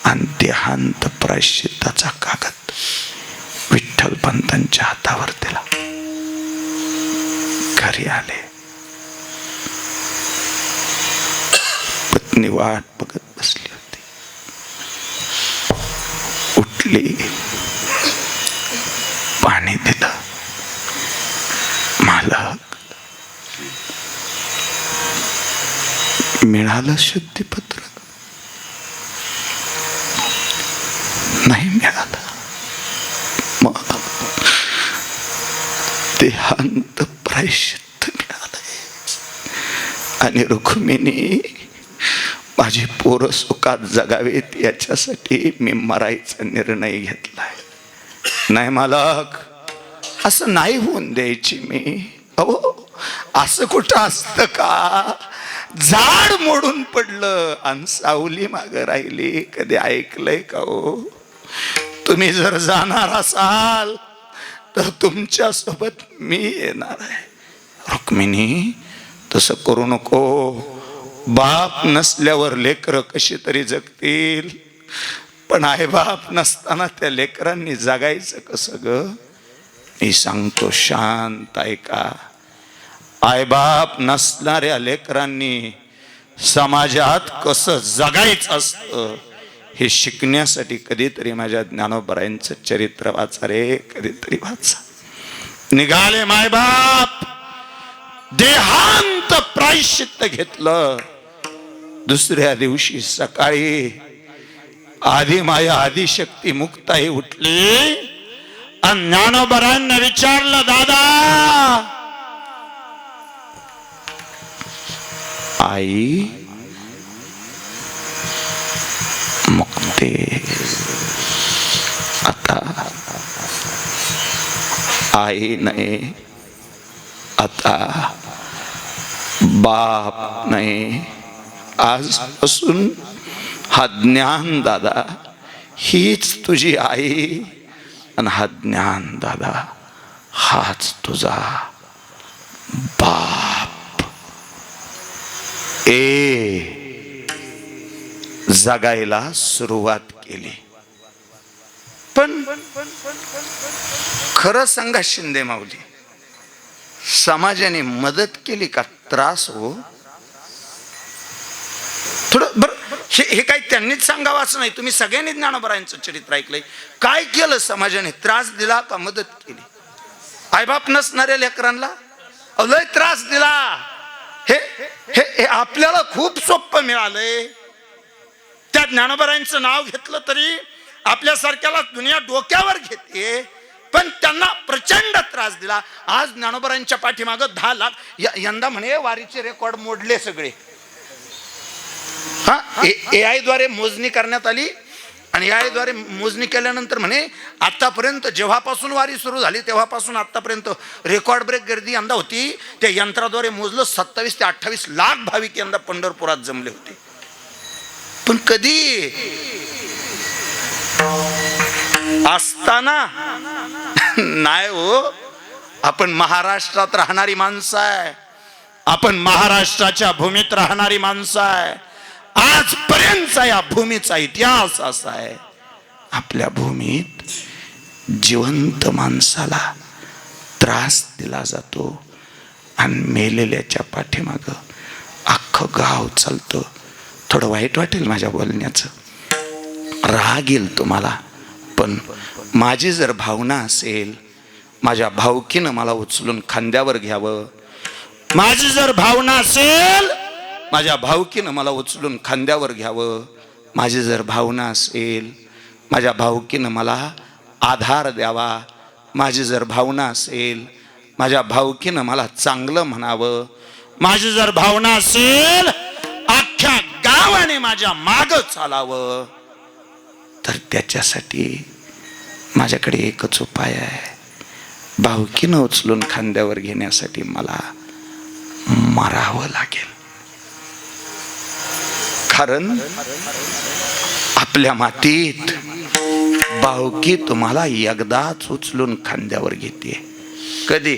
आणि देहांत प्रायश्चित्ताचा कागद विठ्ठल पंतांच्या हातावर दिला. घरी आले. पत्नी वाट बघत बसली होती. उठली, पाणी दिलं. मालक, मिळालं शुद्धीपत्र? नाही मिळालं. मग देहांत प्रायश्चित्त मिळालंय. आणि रुक्मिणी, माझी पोरं सुखात जगावेत याच्यासाठी मी मरायचा निर्णय घेतलाय. नाही मालक, असं नाही होऊन द्यायची मी. अहो, असं कुठं असतं का? झाड मोडून पडलं आणि सावली माग राहिली. कधी ऐकलंय का हो? तुम्ही जर जाणार असाल तर तुमच्या सोबत मी येणार आहे. रुक्मिणी, तसं करू नको. बाप नसल्यावर लेकरं कशी तरी जगतील, पण आई बाप नसताना त्या लेकरांनी जगायचं कसं ग? मी सांगतो, शांत ऐका. आईबाप नसणाऱ्या लेकरांनी समाजात कसं जगायचं असतं हे शिकण्यासाठी कधीतरी माझ्या ज्ञानोबरायांचं चरित्र वाचा रे, कधीतरी वाचा. निघाले मायबाप, देहांत प्रायश्चित्त घेतलं. दुसऱ्या दिवशी सकाळी आदिमाया आदिशक्ती मुक्ताई उठली आणि ज्ञानोबरांना विचारलं, दादा, आई मुक्ते आता आई नाही, आता बाप नाही. आजपासून हा ज्ञान दादा हीच तुझी आई आणि हा ज्ञान दादा हाच तुझा बाप. जगायला सुरुवात केली. पण खरं सांगा शिंदे माऊली, समाजाने मदत केली का त्रास हो? थोडं बर, हे काही त्यांनीच सांगावं असं नाही. तुम्ही सगळ्यांनी ज्ञानोबरायांचं चरित्र ऐकलंय. काय केलं समाजाने? त्रास दिला का मदत केली? आईबाप नसणाऱ्या लेकरांना लय त्रास दिला. हे हे हे आपल्याला खूप सोपं मिळालंय. त्या ज्ञानोबरायांचं नाव घेतलं तरी आपल्यासारख्याला दुनिया डोक्यावर घेते, पण त्यांना प्रचंड त्रास दिला. आज ज्ञानोबरायांच्या पाठीमागं 10 लाख, यंदा म्हणे वारीचे रेकॉर्ड मोडले सगळे. AI द्वारे मोजणी करण्यात आली आणि AI द्वारे मोजणी केल्यानंतर म्हणे आतापर्यंत जेव्हापासून वारी सुरू झाली तेव्हापासून आतापर्यंत रेकॉर्ड ब्रेक गर्दी यंदा होती. त्या यंत्राद्वारे मोजलं 27 ते 28 लाख भाविक यंदा पंढरपुरात जमले होते. पण कधी असताना नाही हो. आपण महाराष्ट्रात राहणारी माणसं आहे, आपण महाराष्ट्राच्या भूमीत राहणारी माणसं आहे. आजपर्यंतचा या भूमीचा इतिहास असा आहे, आपल्या भूमीत जिवंत माणसाला त्रास दिला जातो आणि मेलेल्याच्या पाठीमागं अख्खं गाव चालतं. थोडं वाईट वाटेल माझ्या बोलण्याचं, राग येईल तुम्हाला, पण माझी जर भावना असेल, माझ्या भावकीनं मला उचलून खांद्यावर घ्यावं. माझी जर भावना असेल, माझ्या भावकीनं मला उचलून खांद्यावर घ्यावं. माझी जर भावना असेल, माझ्या भावकीनं मला आधार द्यावा. माझी जर भावना असेल, माझ्या भावकीनं मला चांगलं म्हणावं. माझी जर भावना असेल, अख्ख्या गावाने माझ्या मागं चालावं. तर त्याच्यासाठी माझ्याकडे एकच उपाय आहे, भावकीनं उचलून खांद्यावर घेण्यासाठी मला मरावं लागेल. कारण आपल्या मातीत भावकी तुम्हाला एकदाच उचलून खांद्यावर घेते. कधी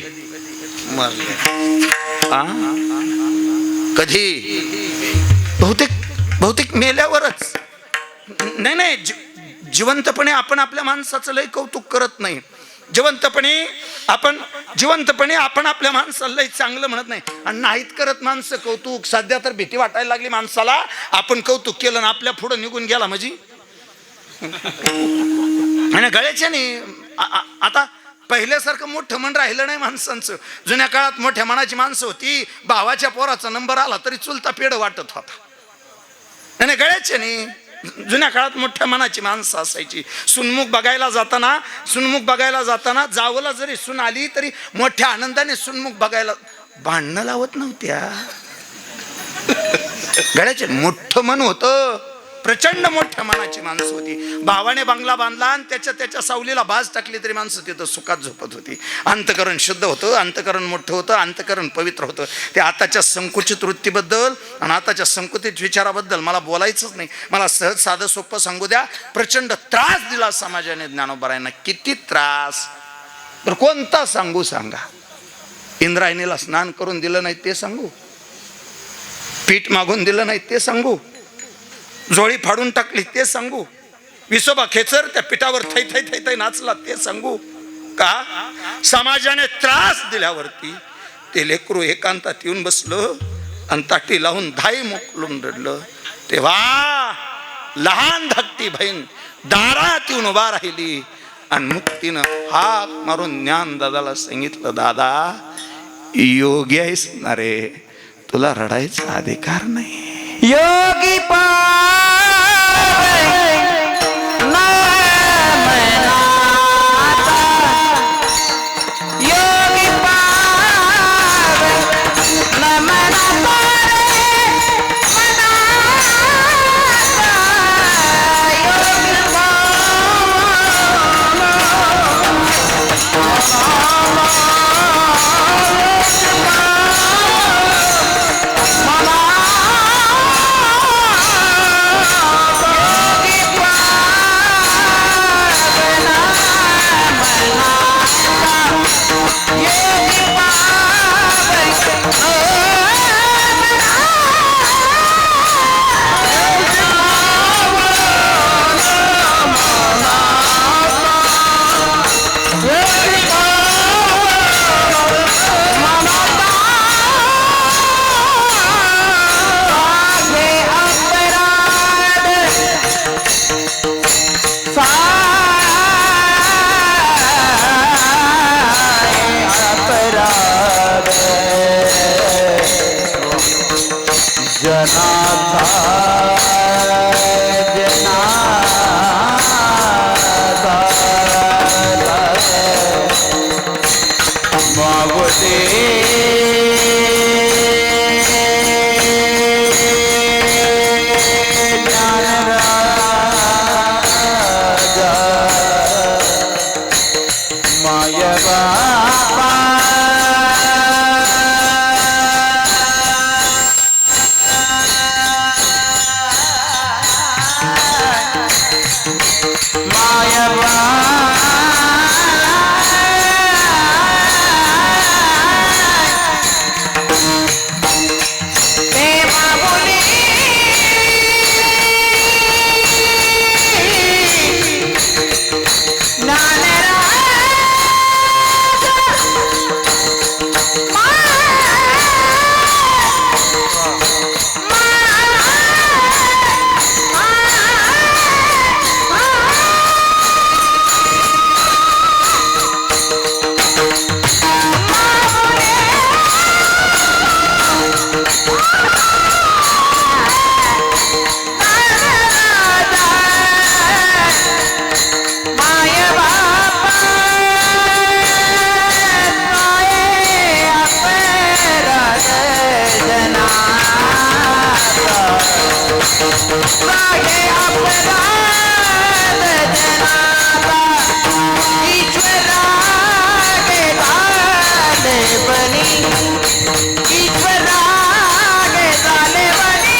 कधी बहुतेक मेल्यावरच. नाही, जिवंतपणे आपण आपल्या माणसाचं लय कौतुक करत नाही. जिवंतपणे आपण आपल्या माणसाला लय चांगलं म्हणत नाही. आणि नाहीत करत माणसं कौतुक. सध्या तर भीती वाटायला लागली माणसाला. आपण कौतुक केलं ना आपल्या पुढं निघून गेला म्हणजे. आणि गळ्याच्या नाही आता पहिल्यासारखं मोठं मन राहिलं नाही माणसांचं. जुन्या काळात मोठ्या मनाची माणसं होती. भावाच्या पोराचा नंबर आला तरी चुलता पेड वाटत होता. आणि गळ्याच्या नाही जुन्या काळात मोठ्या मनाची माणसं असायची. सुनमुख बघायला जाताना जावला जरी सून आली तरी मोठ्या आनंदाने सुनमुख बघायला भांडणं लावत नव्हत्या. गळ्याचे मोठं मन होतं. प्रचंड मोठ्या मनाची माणसं होती. भावाने बंगला बांधला आणि त्याच्या सावलीला बाज टाकली तरी माणसं तिथं सुखात झोपत होती. अंतकरण शुद्ध होतं, अंतकरण मोठं होतं, अंतकरण पवित्र होतं. ते आताच्या संकुचित वृत्तीबद्दल आणि आताच्या संकुचित विचाराबद्दल मला बोलायचंच नाही. मला सहज साधं सोपं सांगू द्या. प्रचंड त्रास दिला समाजाने ज्ञानोबारायांना. किती त्रास तर कोणता सांगू सांगा. इंद्रायणीला स्नान करून दिलं नाही ते सांगू, पीठ मागून दिलं नाही ते सांगू, झोळी फाडून टाकली ते सांगू, विसोबा खेचर त्या पिठावर थै थै थै थै नाचला ते सांगू का. समाजाने त्रास दिल्यावरती ते लेकरू एकांतात येऊन बसलं आणि ताटी लावून धाई मोकलून रडलं. तेव्हा लहान धाकटी बहीण दारात येऊन उभा राहिली आणि मुक्तीनं हाक मारून ज्ञान दादाला सांगितलं, दादा योगी आहेस ना रे, तुला रडायचा अधिकार नाही. योगी ईश्वरागे झाले वरी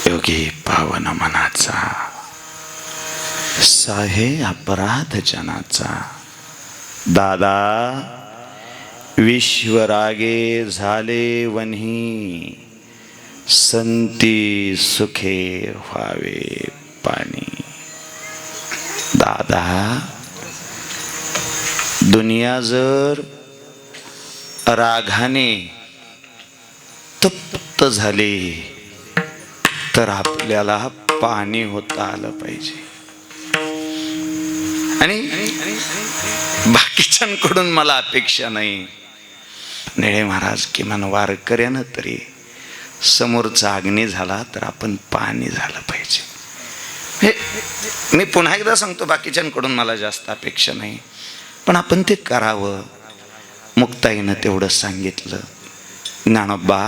योगी पावन मनाचा साहे अपराध जनाचा दादा विश्वरागे झाले वन्ही संती सुखे व्हावे पाणी दादा दुनिया जर रागाने तप्त झाली तर आपल्याला पाणी होता आलं पाहिजे आणि बाकीच्यांकडून मला अपेक्षा नाही. निळे महाराज किमान वारकऱ्यानं तरी समोरचा अग्नी झाला तर आपण पाणी झालं पाहिजे. मी पुन्हा एकदा सांगतो, बाकीच्यांकडून मला जास्त अपेक्षा नाही, पण आपण ते करावं. मुक्ताईनं तेवढं सांगितलं. ज्ञानोबा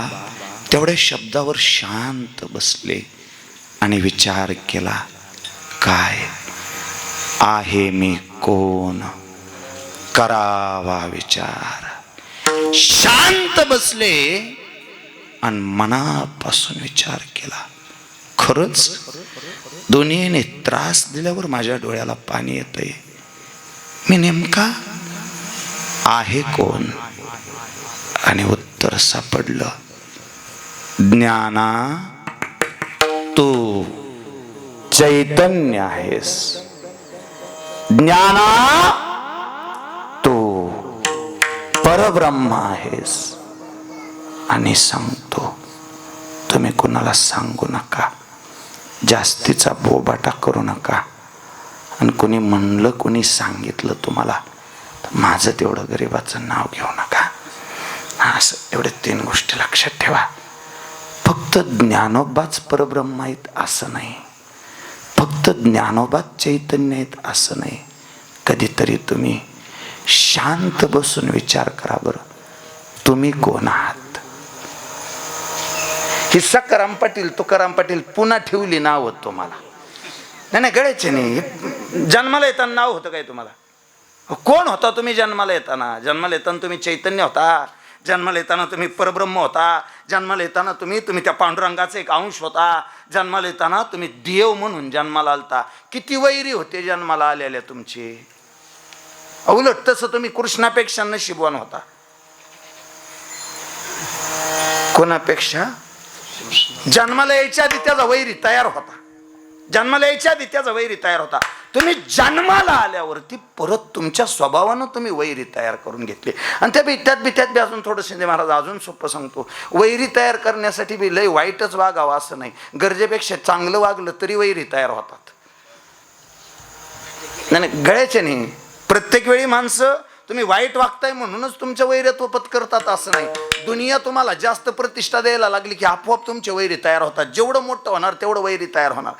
तेवढ्या शब्दावर शांत बसले आणि विचार केला, काय आहे मी कोण, करावा विचार. शांत बसले आणि मनापासून विचार केला. खरंच दुनियेने त्रास दिल्यावर माझ्या डोळ्याला पाणी येतंय. मी नेमका आहे कोण? आणि उत्तर सापडलं. ज्ञाना तू चैतन्य आहेस. ज्ञाना तू परब्रह्म आहेस. आणि सांगतो, तुम्ही कुणाला सांगू नका, जास्तीचा बोबाटा करू नका. आणि कोणी म्हणलं, कोणी सांगितलं तुम्हाला, तर माझं तेवढं गरिबाचं नाव घेऊ नका. असं एवढे 3 गोष्टी लक्षात ठेवा. फक्त ज्ञानोबाच परब्रह्म आहेत असं नाही, फक्त ज्ञानोबाच चैतन्य आहेत असं नाही. कधीतरी तुम्ही शांत बसून विचार करा बरं, तुम्ही कोण आहात. ही सकाराम पाटील तुकाराम पाटील पुन्हा ठेवली नाव तुम्हाला. नाही गळ्याचे नाही. जन्माला येताना नाव होतं काय तुम्हाला? कोण होता तुम्ही जन्माला येताना? जन्माला येताना तुम्ही चैतन्य होता. जन्माला येताना तुम्ही परब्रह्म होता. जन्माला येताना तुम्ही त्या पांडुरंगाचा एक अंश होता. जन्माला येताना तुम्ही देव म्हणून जन्माला आलता. किती वैरी होते जन्माला आलेल्या तुमचे. उलट तसं तुम्ही कृष्णापेक्षा नशीबवान होता. कोणापेक्षा? जन्माला यायच्या आधी त्याचा वैरी तयार होता. जन्माला यायच्या आधी त्याचा वैरी तयार होता. तुम्ही जन्माला आल्यावरती परत तुमच्या स्वभावानं तुम्ही वैरी तयार करून घेतले. आणि त्या बित्यात बी अजून थोडं शिंदे महाराज अजून सोपं सांगतो. वैरी तयार करण्यासाठी बी लय वाईटच वागावं असं नाही. गरजेपेक्षा चांगलं वागलं तरी वैरी तयार होतात. नाही, गळ्याचे नाही. प्रत्येक वेळी माणसं तुम्ही वाईट वागताय म्हणूनच तुमच्या वैरत्व पत्करतात असं नाही. दुनिया तुम्हाला जास्त प्रतिष्ठा द्यायला लागली की आपोआप तुमचे वैरी तयार होतात. जेवढं मोठं होणार तेवढं वैरी तयार होणार.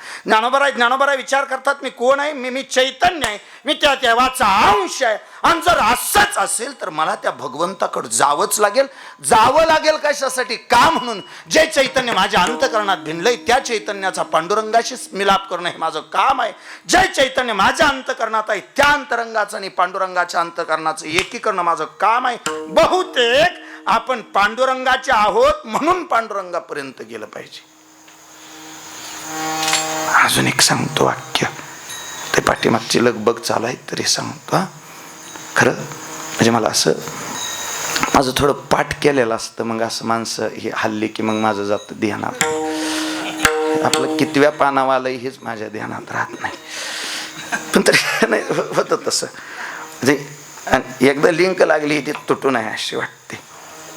ज्ञानोबा विचार करतात मी कोण आहे? मी चैतन्य आहे. मी त्या देवाचा अंश आहे. आणि जर असंच असेल तर मला त्या भगवंताकडे जावंच लागेल. जावं लागेल कशासाठी? का? म्हणून जे चैतन्य माझ्या अंतःकरणात भिनलंय त्या चैतन्याचा पांडुरंगाशी मिलाप करणं हे माझं काम आहे. जे चैतन्य माझ्या अंतःकरणात आहे त्या अंतरंगाचं आणि पांडुरंगाच्या अंतःकरणाचं एकीकरण माझं काम आहे. बहुतेक आपण पांडुरंगाचे आहोत म्हणून पांडुरंगापर्यंत गेलं पाहिजे. अजून एक सांगतो वाक्य, ते पाठीमागची लगबग चालू आहे तरी सांगतो. खरं म्हणजे मला असं माझं थोडं पाठ केलेलं असतं, मग असं माणसं हे हल्ली की मग माझं जातं ध्यानात. आपलं कितव्या पानावालं हेच माझ्या ध्यानात राहत नाही. पण तरी नाही होतं तसं. म्हणजे एकदा लिंक लागली ती तुटू नये अशी वाटते,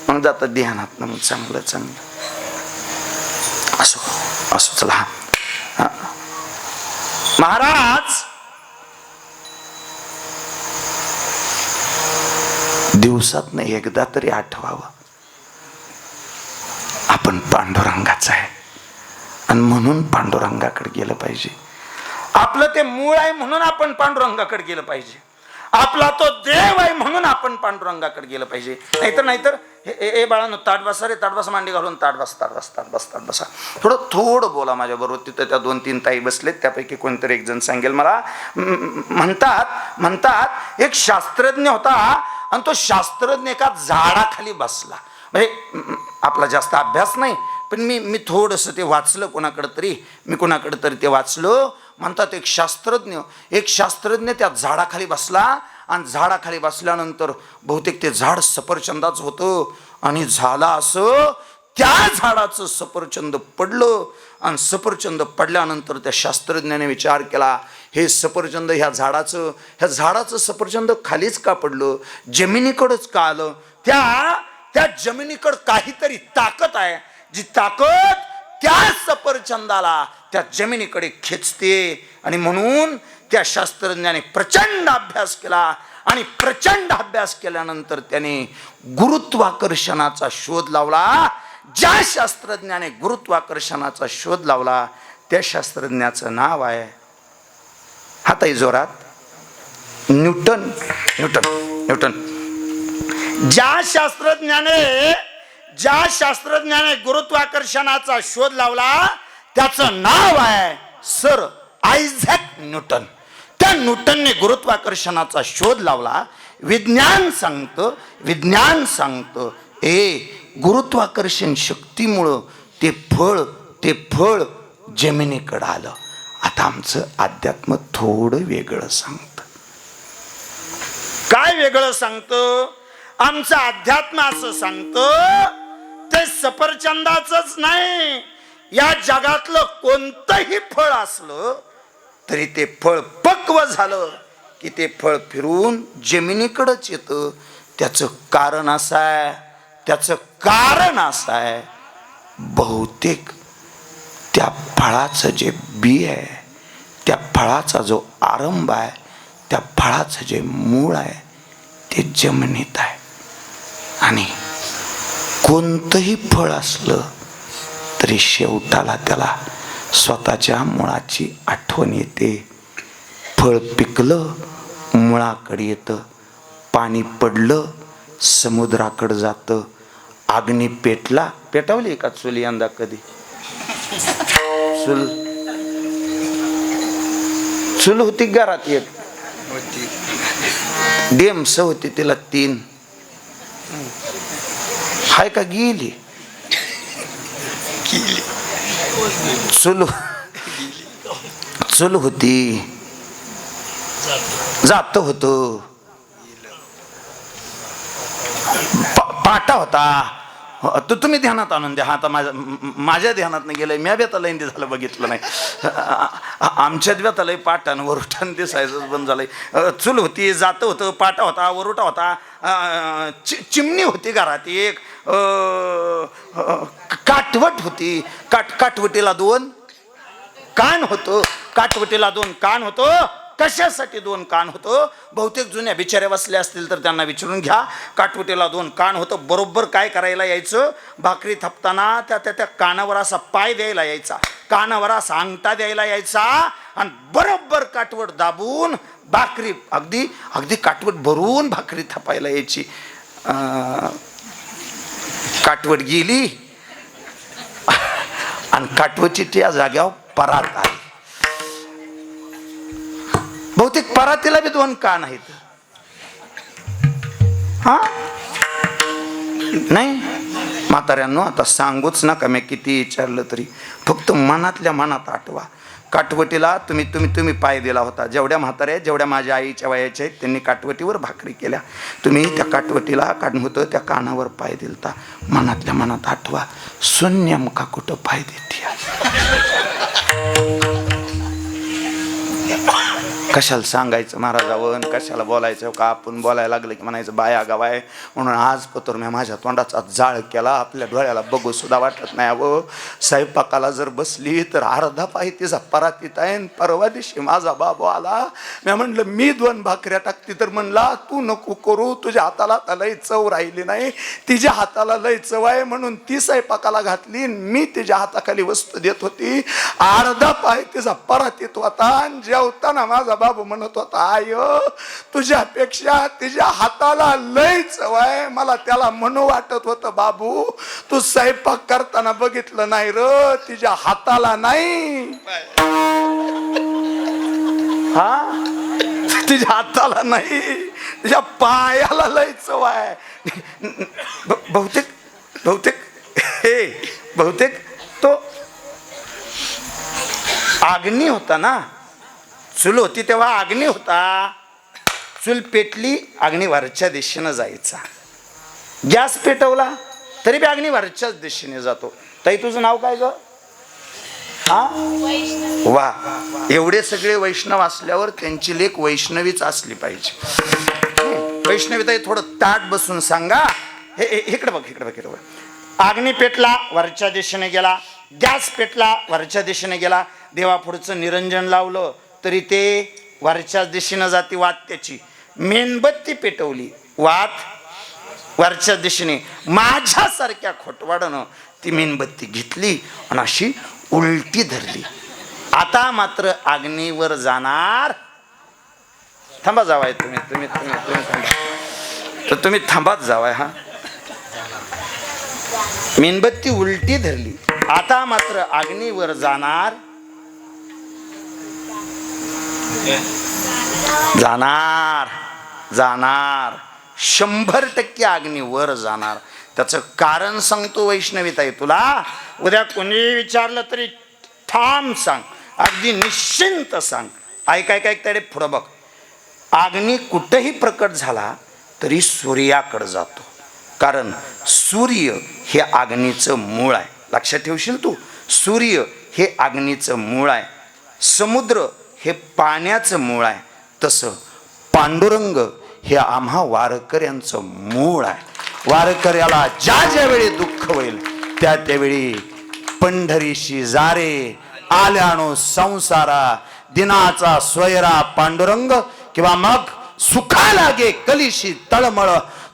मग जातं ध्यानात. मग चांगलं असो असो. चला महाराज दिवसात नाही एकदा तरी आठवावं आपण पांडुरंगाचं आहे आणि म्हणून पांडुरंगाकडे गेलं पाहिजे. आपलं ते मूळ आहे म्हणून आपण पांडुरंगाकडे गेलं पाहिजे. आपला तो देव आहे म्हणून आपण पांडुरंगाकडे गेलं पाहिजे. नाहीतर हे बाळांनो ताट बसा रे, ताट बसा, मांडी घालून ताट बसा. थोडं बोला माझ्या बरोबर. तिथं त्या 2-3 ताई बसलेत, त्यापैकी कोणतरी एक जण सांगेल मला. म्हणतात एक शास्त्रज्ञ होता आणि तो शास्त्रज्ञ एका झाडाखाली बसला. म्हणजे आपला जास्त अभ्यास नाही, पण मी थोडंसं ते वाचलं कोणाकडे तरी ते वाचलं. म्हणतात एक शास्त्रज्ञ त्या झाडाखाली बसला आणि झाडाखाली बसल्यानंतर बहुतेक ते झाड सफरचंदाचं होतं आणि झाला असं त्या झाडाचं सफरचंद पडलं. आणि सफरचंद पडल्यानंतर त्या शास्त्रज्ञाने विचार केला, हे सफरचंद ह्या झाडाचं सफरचंद खालीच का पडलं, जमिनीकडंच का आलं? त्या जमिनीकडं काहीतरी ताकद आहे, जी ताकद त्या सफरचंदाला त्या जमिनीकडे खेचते. आणि म्हणून त्या शास्त्रज्ञाने प्रचंड अभ्यास केला आणि प्रचंड अभ्यास केल्यानंतर त्याने गुरुत्वाकर्षणाचा शोध लावला. ज्या शास्त्रज्ञाने गुरुत्वाकर्षणाचा शोध लावला त्या शास्त्रज्ञाचं नाव आहे, हाताई जोरात, न्यूटन. ज्या शास्त्रज्ञाने गुरुत्वाकर्षणाचा शोध लावला त्याचं नाव आहे सर आयझॅक न्यूटन. त्या न्यूटनने गुरुत्वाकर्षणाचा शोध लावला. विज्ञान सांगतं गुरुत्वाकर्षण शक्तीमुळं ते फळ जमिनीकडं आलं. आता आमचं अध्यात्म थोडं वेगळं सांगतं. काय वेगळं सांगतं? आमचं अध्यात्म असं सांगतं ते सफरचंदाचंच नाही, या जगातलं कोणतंही फळ असलं तरी ते फळ पक्व झालं की ते फळ फिरून जमिनीकडंच येतं. त्याचं कारण असं आहे बहुतेक त्या फळाचं जे बी आहे, त्या फळाचा जो आरंभ आहे, त्या फळाचं जे मूळ आहे ते जमिनीत आहे. आणि कोणतंही फळ असलं तरी शेवटाला त्याला स्वतःच्या मुळाची आठवण येते. फळ पिकलं मुळाकडे येतं, पाणी पडलं समुद्राकडे जातं, अग्नी पेटवली का चुली यंदा कधी? चूल होती घरात एक डेमस होती, तिला 3 हाय का गेली? चूल होती, जात होतो पाटा होता. तुम्ही ध्यानात आणून द्या. आता माझ्या ध्यानात नाही गेलंय. म्या बेतालय झालं बघितलं नाही. आमच्यात बेतालय पाटान वरुटान दिसायचं बंद झालंय. चूल होती, जातं होतं, पाटा होता, वरुटा होता, चिमणी होती घरात एक, काटवट होती. काटवटीला 2 कान होतं. काटवटीला 2 कान होतं. कशासाठी 2 कान होतं? बहुतेक जुन्या बिचाऱ्या बसल्या असतील तर त्यांना विचारून घ्या. काटवटीला 2 कान होतं. बरोबर काय करायला यायचं? भाकरी थापताना त्या कानावर असा पाय द्यायला यायचा, कानावर असा अंगठा द्यायला यायचा आणि बरोबर काटवट दाबून भाकरी अगदी अगदी काटवट भरून भाकरी थापायला यायची. काटवट गेली आणि काटवची त्या जाग्यावर परात आली. बहुतेक परातीला बी 2 कान आहेत. हा नाही म्हाताऱ्यांनो, आता सांगूच नका. मी किती विचारलं तरी फक्त मनातल्या मनात आठवा. काटवटीला तुम्ही पाय दिला होता. जेवढ्या म्हाताऱ्या जेवढ्या माझ्या आईच्या वयाच्या आहेत त्यांनी काटवटीवर भाकरी केल्या. तुम्ही त्या काटवटीला काढून होतं त्या कानावर पाय दिलता. मनातल्या मनात आठवा. शून्यम का कुठं पाय देते. कशाला सांगायचं महाराजावन, कशाला बोलायचं का? आपण बोलायला लागलं की म्हणायचं बाया गावाय. म्हणून आज पत्र मी माझ्या तोंडाचा जाळ केला. आपल्या डोळ्याला बघू सुद्धा वाटत नाही. अहो स्वयंपाकाला जर बसली तर अर्धा पाय तिचा परातीत आहे. परवा दिवशी माझा बाबू आला. मी म्हणलं मी 2 भाकऱ्या टाकती तर म्हणला तू नको करू, तुझ्या हाताला आता लय चव राहिली नाही. तिच्या हाताला लय चव आहे म्हणून ती स्वयंपाकाला घातली. मी तिच्या हाताखाली वस्तू देत होती. अर्धा पाय तिचा परातीत होता. आणि जेवताना माझा बाबू म्हणत होता आय तुझ्यापेक्षा तिच्या हाताला लय चव आहे. मला त्याला म्हणू वाटत होतं बाबू तू स्वयंपाक करताना बघितलं नाही र, तिच्या हाताला नाही. हा तिच्या हाताला नाही, तिच्या पायाला लय चव आहे. बहुतेक तो अग्नी होता ना. चूल होती तेव्हा अग्नी होता. चूल पेटली अग्नी वरच्या दिशेनं जायचा. गॅस पेटवला तरी बी अग्नी वरच्याच दिशेने जातो. ताई तुझं नाव काय ग? हा वा, एवढे सगळे वैष्णव असल्यावर त्यांची लेक वैष्णवीच असली पाहिजे. वैष्णवी ताई थोडं ताट बसून सांगा. हे इकडे बघ, इकडे बघ. अग्नी पेटला वरच्या दिशेने गेला. गॅस पेटला वरच्या दिशेने गेला. देवापुढचं निरंजन लावलं तरी ते वरच्याच दिशेनं जाती वात त्याची. मेणबत्ती पेटवली वात वरच्या दिशेने. माझ्यासारख्या खोटवाडानं ती मेणबत्ती घेतली आणि अशी उलटी धरली. आता मात्र अग्नीवर जाणार. थांबा जावाय तुम्ही थांबा. तर तुम्ही थांबाच जावाय. हा मेणबत्ती उलटी धरली. आता मात्र अग्नीवर जाणार. जाणार 100% अग्नीवर जाणार. त्याचं कारण सांगतो वैष्णवीताई तुला. उद्या कोणी विचारलं तरी ठाम सांग, अगदी निश्चिंत सांग. ऐक तडे पुढं बघ. अग्नी कुठेही प्रकट झाला तरी सूर्याकडे जातो. कारण सूर्य हे अग्नीचं मूळ आहे. लक्षात ठेवशील तू. सूर्य हे अग्नीचं मूळ आहे. समुद्र हे पाण्याचं मूळ आहे. तसं पांडुरंग हे आम्हा वारकऱ्यांचं मूळ आहे. वारकऱ्याला ज्या वेळी दुःख होईल त्यावेळी पंढरीशी जारे आल्यानो संसारा दिनाचा स्वयरा पांडुरंग. किंवा मग सुखा लागे कलीशी तळमळ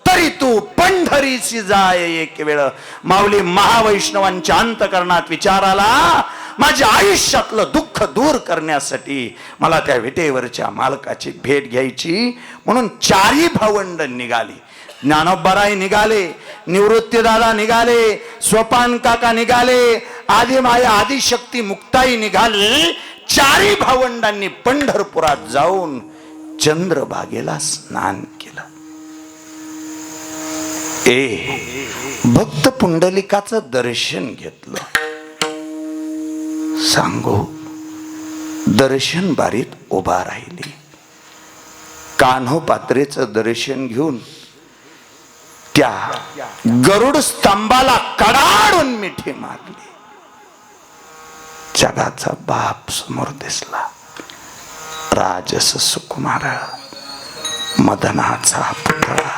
तरी तू पंढरीशी जाय एक वेळ. माऊली महावैष्णवांच्या अंतकरणात विचार आला. माझ्या आयुष्यातलं दुःख दूर करण्यासाठी मला त्या विटेवरच्या मालकाची भेट घ्यायची. म्हणून 4 भावंड निघाली. ज्ञानोबाराय निघाले, निवृत्तीदादा निघाले, सोपान काका निघाले, आदिमाया आदिशक्ती मुक्ताई निघाली. 4 भावंडांनी पंढरपुरात जाऊन चंद्रभागेला स्नान केलं. भक्त पुंडलिकाचं दर्शन घेतलं. सांगू दर्शन बारीत उभा राहिली. कान्होपात्रेचं दर्शन घेऊन त्या गरुड स्तंभाला कडाडून मिठी मारली. जगाचा बाप समोर दिसला. राजस सुकुमार मदनाचा पुतळा.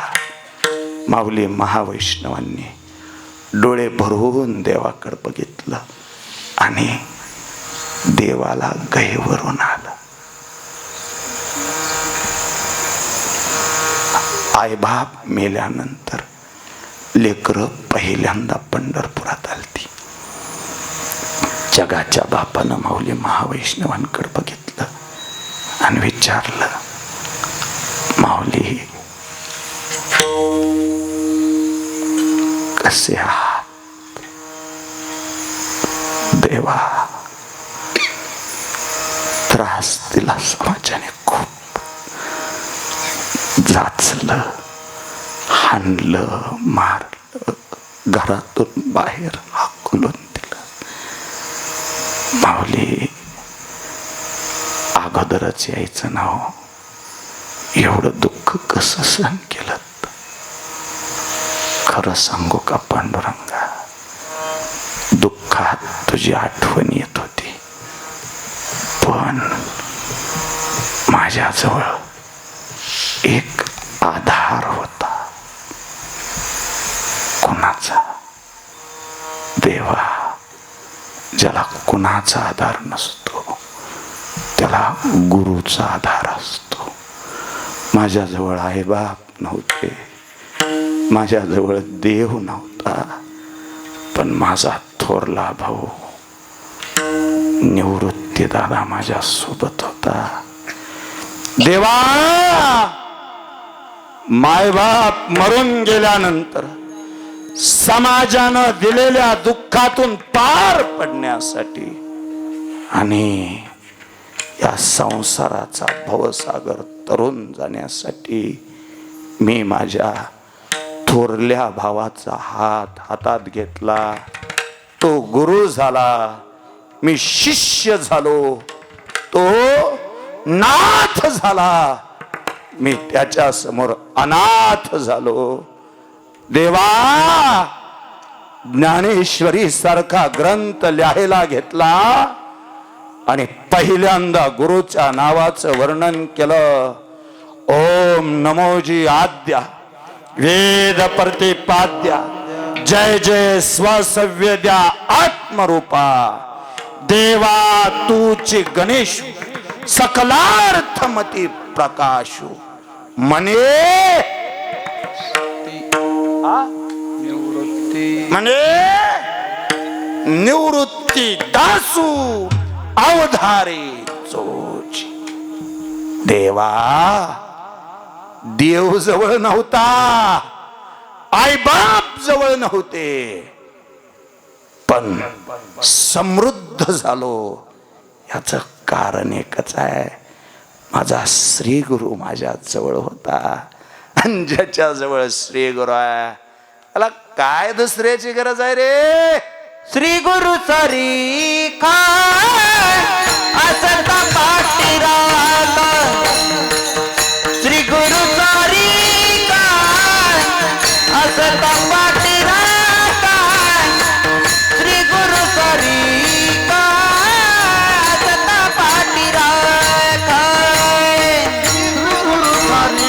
माऊली महावैष्णवांनी डोळे भरून देवाकडे बघितलं आणि देवाला गहिवरून आलं. आई बाप मेल्यानंतर लेकरं पहिल्यांदा पंढरपुरात आलती. जगाच्या बापानं माऊली महावैष्णवांकडे बघितलं आणि विचारलं, माऊली कसे आहात? देवा, त्रास दिला समाजाने खूप. जाचलं, हाणलं, मारलं, घरातून बाहेर हाकलून दिलं. माऊली, अगोदरच यायचं ना हो. एवढं दुःख कसं सहन केलं? खरं सांगू का पांडुरंगा, दुःखात तुझी आठवण येत होती, पण माझ्याजवळ एक आधार होता. कुणाचा? देवा. ज्याला कुणाचा आधार नसतो त्याला गुरुचा आधार असतो. माझ्याजवळ आई बाप नव्हते, माझ्याजवळ देव नव्हता, पण माझा थोरला भाऊ निवृत्ती दादा माझ्या सोबत होता. देवा, मायबाप मरून गेल्यानंतर समाजानं दिलेल्या दुःखातून पार पडण्यासाठी आणि या संसाराचा भवसागर तरुण जाण्यासाठी मी माझ्या थोरल्या भावाचा हात हातात घेतला. तो गुरु झाला, मी शिष्य झालो. तो नाथ झाला, मी त्याच्या समोर अनाथ झालो. देवा, ज्ञानेश्वरी सारखा ग्रंथ लिहायला घेतला आणि पहिल्यांदा गुरुच्या नावाचं वर्णन केलं. ओम नमोजी आद्या वेद प्रतिपाद्या जय जय स्वसव्यद्या आत्मरूपा. देवा तूची गणेश सकलार्थमती प्रकाशू. म्हणे निवृत्ती दासू अवधारे चोच. देवा, देव जवळ नव्हता, आई बाप जवळ नव्हते, पण समृद्ध झालो. याच कारण एकच आहे, माझा श्री गुरु माझ्या जवळ होता. आणि ज्याच्या जवळ श्री गुरु आहे त्याला काय दुसऱ्याची गरज आहे रे? श्री गुरु सारी काय असता पाठीराला. श्री गुरु सारी काय असता पाठीराला. श्री गुरु सारी काय असता पाठीराला. गुरु सारी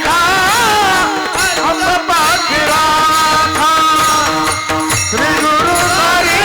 काय असता पाठीराला. श्री गुरु सारी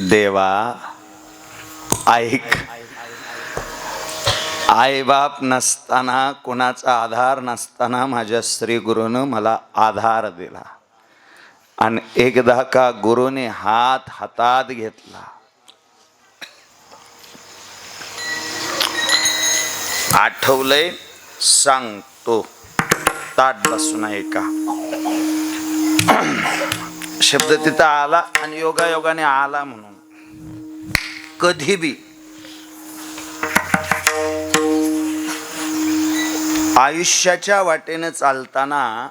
देवा ऐक, आईबाप नसताना, कोणाचा आधार नसताना माझ्या श्री गुरुनं मला आधार दिला. आणि एकदा का गुरुने हात हातात घेतला, आठवलंय सांगतो, ताट बसून ऐका. शब्द तिथं आला आणि योगायोगाने आला म्हणून कधी बी आयुष्याच्या वाटेने चालताना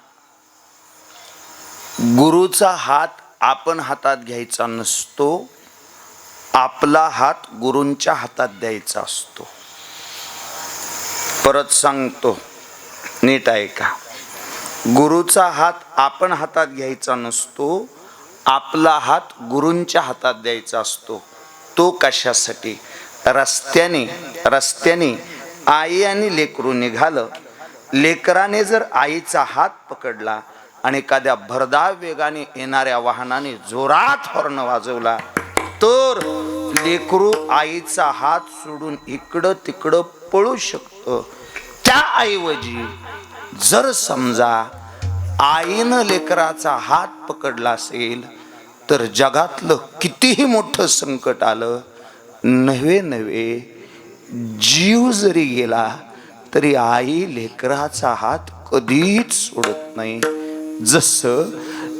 गुरुचा हात आपण हातात घ्यायचा नसतो, आपला हात गुरूंच्या हातात द्यायचा असतो. परत सांगतो, नीट ऐका. गुरुचा हात आपण हातात घ्यायचा नसतो, आपला हात गुरूंच्या हातात द्यायचा असतो. तो कशासाठी? रस्त्याने आई आणि लेकरू निघालं. लेकराने जर आईचा हात पकडला आणि एखाद्या भरधाव वेगाने येणाऱ्या वाहनाने जोरात हॉर्न वाजवला, तर लेकरू आईचा हात सोडून इकडं तिकडं पळू शकतं. त्याऐवजी जर समजा आईनं लेकराचा हात पकडला असेल, तर जगातलं कितीही मोठं संकट आलं, नव्हे जीव जरी गेला तरी आई लेकराचा हात कधीच सोडत नाही. जसं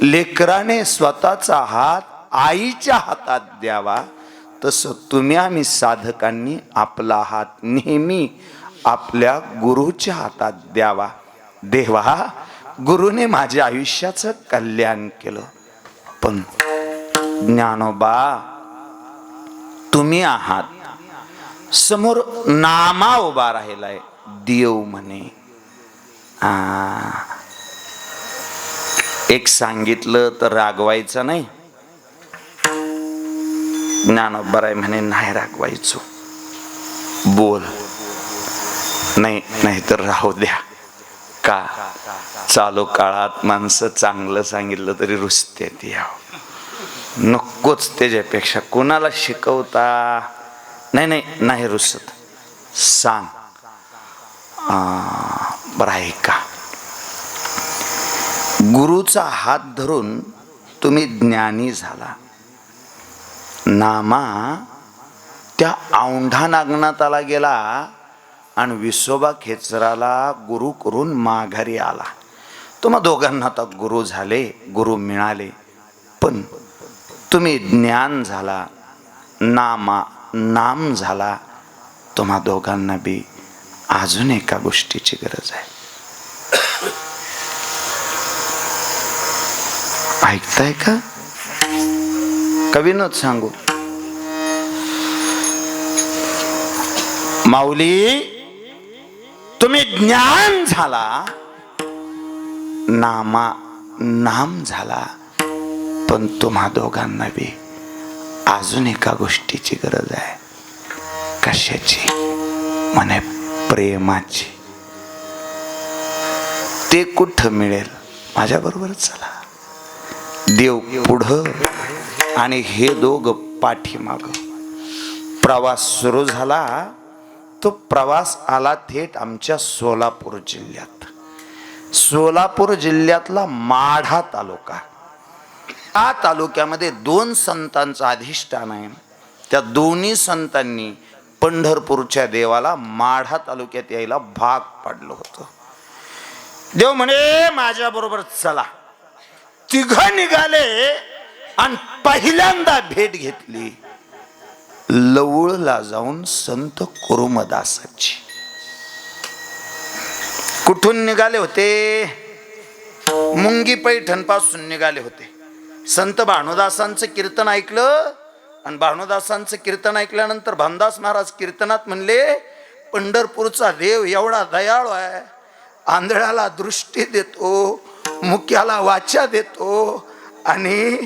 लेकराने स्वतःचा हात आईच्या हातात द्यावा, तसं तुम्ही आम्ही साधकांनी आपला हात नेहमी आपल्या गुरुच्या हातात द्यावा. देवा, गुरुने माझ्या आयुष्याचं कल्याण केलं, पण ज्ञानोबा तुम्ही आहात, समोर नामा उभा राहिलाय, देव म्हणे. एक सांगितलं तर रागवायचं नाही. ज्ञानोबा राय म्हणे नाही रागवायचो, बोल. नाही तर राहू द्या. का? चालू काळात माणसं चांगलं सांगितलं तरी रुसतेत. नकोच त्याच्यापेक्षा कोणाला शिकवता. नाही रुसत, सांग. बरं आहे का? गुरुचा हात धरून तुम्ही ज्ञानी झाला. नामा त्या औंढा नागनाथाला गेला आणि विसोबा खेचराला गुरु करून माघारी आला. तुम्हा दोघांना आता गुरु झाले, गुरु मिळाले, पण तुम्ही ज्ञान झाला, नाम झाला. तुम्हा दोघांना बी अजून एका गोष्टीची गरज आहे. ऐकताय का? कविनोद सांगू. माऊली, तुम्ही ज्ञान झाला, नाम झाला, पण तुम्हा दोघांना बी अजून एका गोष्टीची गरज आहे. कशाची? म्हणे प्रेमाची. ते कुठं मिळेल? माझ्या बरोबर चला. देव पुढं आणि हे दोघं पाठीमाग. प्रवास सुरू झाला. तो प्रवास आला थेट आमच्या सोलापूर जिल्ह्यात. सोलापूर जिल्ह्यातला माढा तालुका. या तालुक्यामध्ये 2 संतांचं अधिष्ठान आहे. त्या दोन्ही संतांनी पंढरपूरच्या देवाला माढा तालुक्यात यायला भाग पाडलं होतं. देव म्हणे माझ्या बरोबर चला. तिघं निघाले आणि पहिल्यांदा भेट घेतली लवळला जाऊन संत कुरुमदासाची. कुठून निघाले होते? मुंगी पैठण पासून निघाले होते. संत भानुदासांचं कीर्तन ऐकलं आणि भानुदासांचं कीर्तन ऐकल्यानंतर भानुदास महाराज कीर्तनात म्हणले, पंढरपूरचा देव एवढा दयाळू आहे, आंधळ्याला दृष्टी देतो, मुक्याला वाचा देतो आणि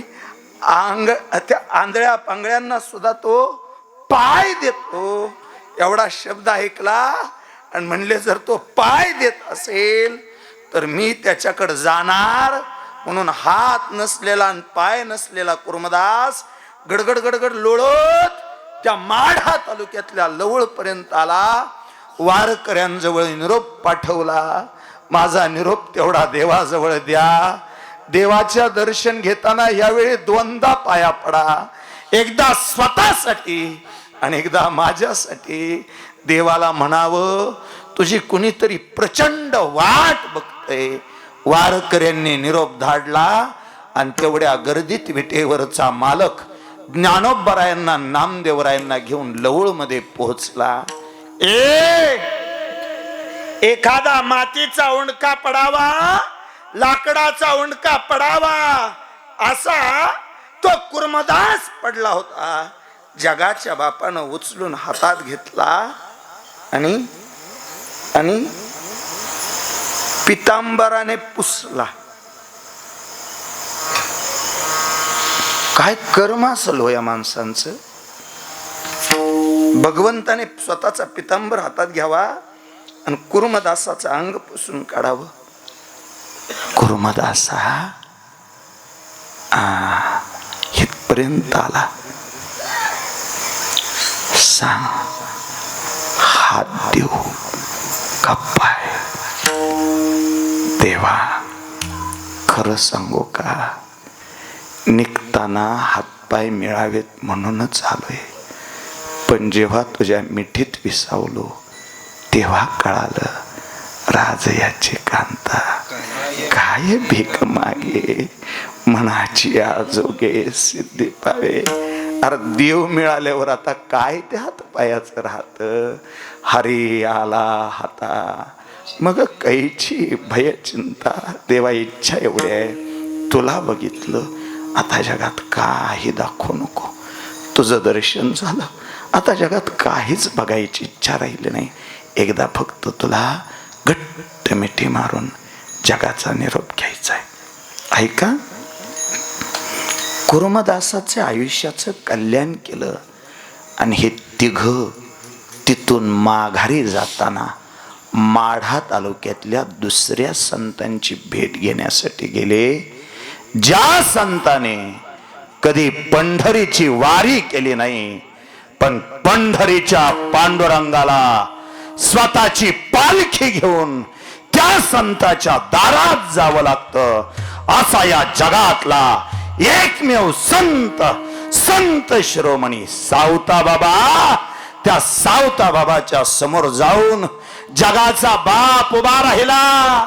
त्या आंधळ्या पांगळ्यांना सुद्धा तो पाय देतो. एवढा शब्द ऐकला आणि म्हणले, जर तो पाय देत असेल तर मी त्याच्याकडे जाणार. म्हणून हात नसलेला आणि पाय नसलेला कुर्मदास गडगड गडगड लोळत त्या माढा तालुक्यातल्या लवळ पर्यंत आला. वारकऱ्यांजवळ निरोप पाठवला, माझा निरोप तेवढा देवाजवळ द्या. देवाच्या दर्शन घेताना यावेळी दोनदा पाया पडा, एकदा स्वतःसाठी आणि एकदा माझ्यासाठी. देवाला म्हणावं, तुझी कुणीतरी प्रचंड वाट बघतय. वारकऱ्यांनी निरोप धाडला आणि तेवढ्या गर्दीत विटेवरचा मालक ज्ञानोबरायांना नामदेवरायांना घेऊन लवळ मध्ये पोहोचला. एखादा मातीचा उंडका पडावा, लाकडाचा उंडका पडावा, असा तो कुर्मदास पडला होता. जगाच्या बापानं उचलून हातात घेतला आणि पितांबराने पुसला. काय कर्म असेल हो या माणसांचं. भगवंताने स्वतःचा पितांबर हातात घ्यावा आणि कुर्मदासाचं अंग पुसून काढावं. कुर्मदासा इथपर्यंत आला. सांग, हात देऊ का पाय? देवा, खरं सांगू का, निघताना हातपाय मिळावेत म्हणूनच आलोय, पण जेव्हा तुझ्या मिठीत विसावलो तेव्हा कळालं, राजयाची कांता काय भीक मागे, मनाची आजोगे सिद्धी पावे. अरे देव मिळाल्यावर आता काय त्या हात पायाचं राहत. हरी आला हाता मग कैची भय चिंता. देवा, इच्छा एवढी आहे, तुला बघितलं, आता जगात काही दाखवू नको. तुझं दर्शन झालं, आता जगात काहीच बघायची इच्छा राहिली नाही. एकदा फक्त तुला घट्ट मिठी मारून जगाचा निरोप घ्यायचा आहे. ऐका, कुर्मदासाच्या आयुष्याचं कल्याण केलं आणि हे तिघ तिथून माघारी जाताना माढा तालुक्यातल्या दुसऱ्या संतांची भेट घेण्यासाठी गेले. ज्या संताने कधी पंढरीची वारी केली नाही, पण पंढरीच्या पांडुरंगाला स्वतःची पालखी घेऊन त्या संताच्या दारात जावं लागतं. असा या जगातला एकमेव संत, संत शिरोमणी सावता बाबा. त्या सावता बाबाच्या समोर जाऊन जगाचा बाप उभा राहिला.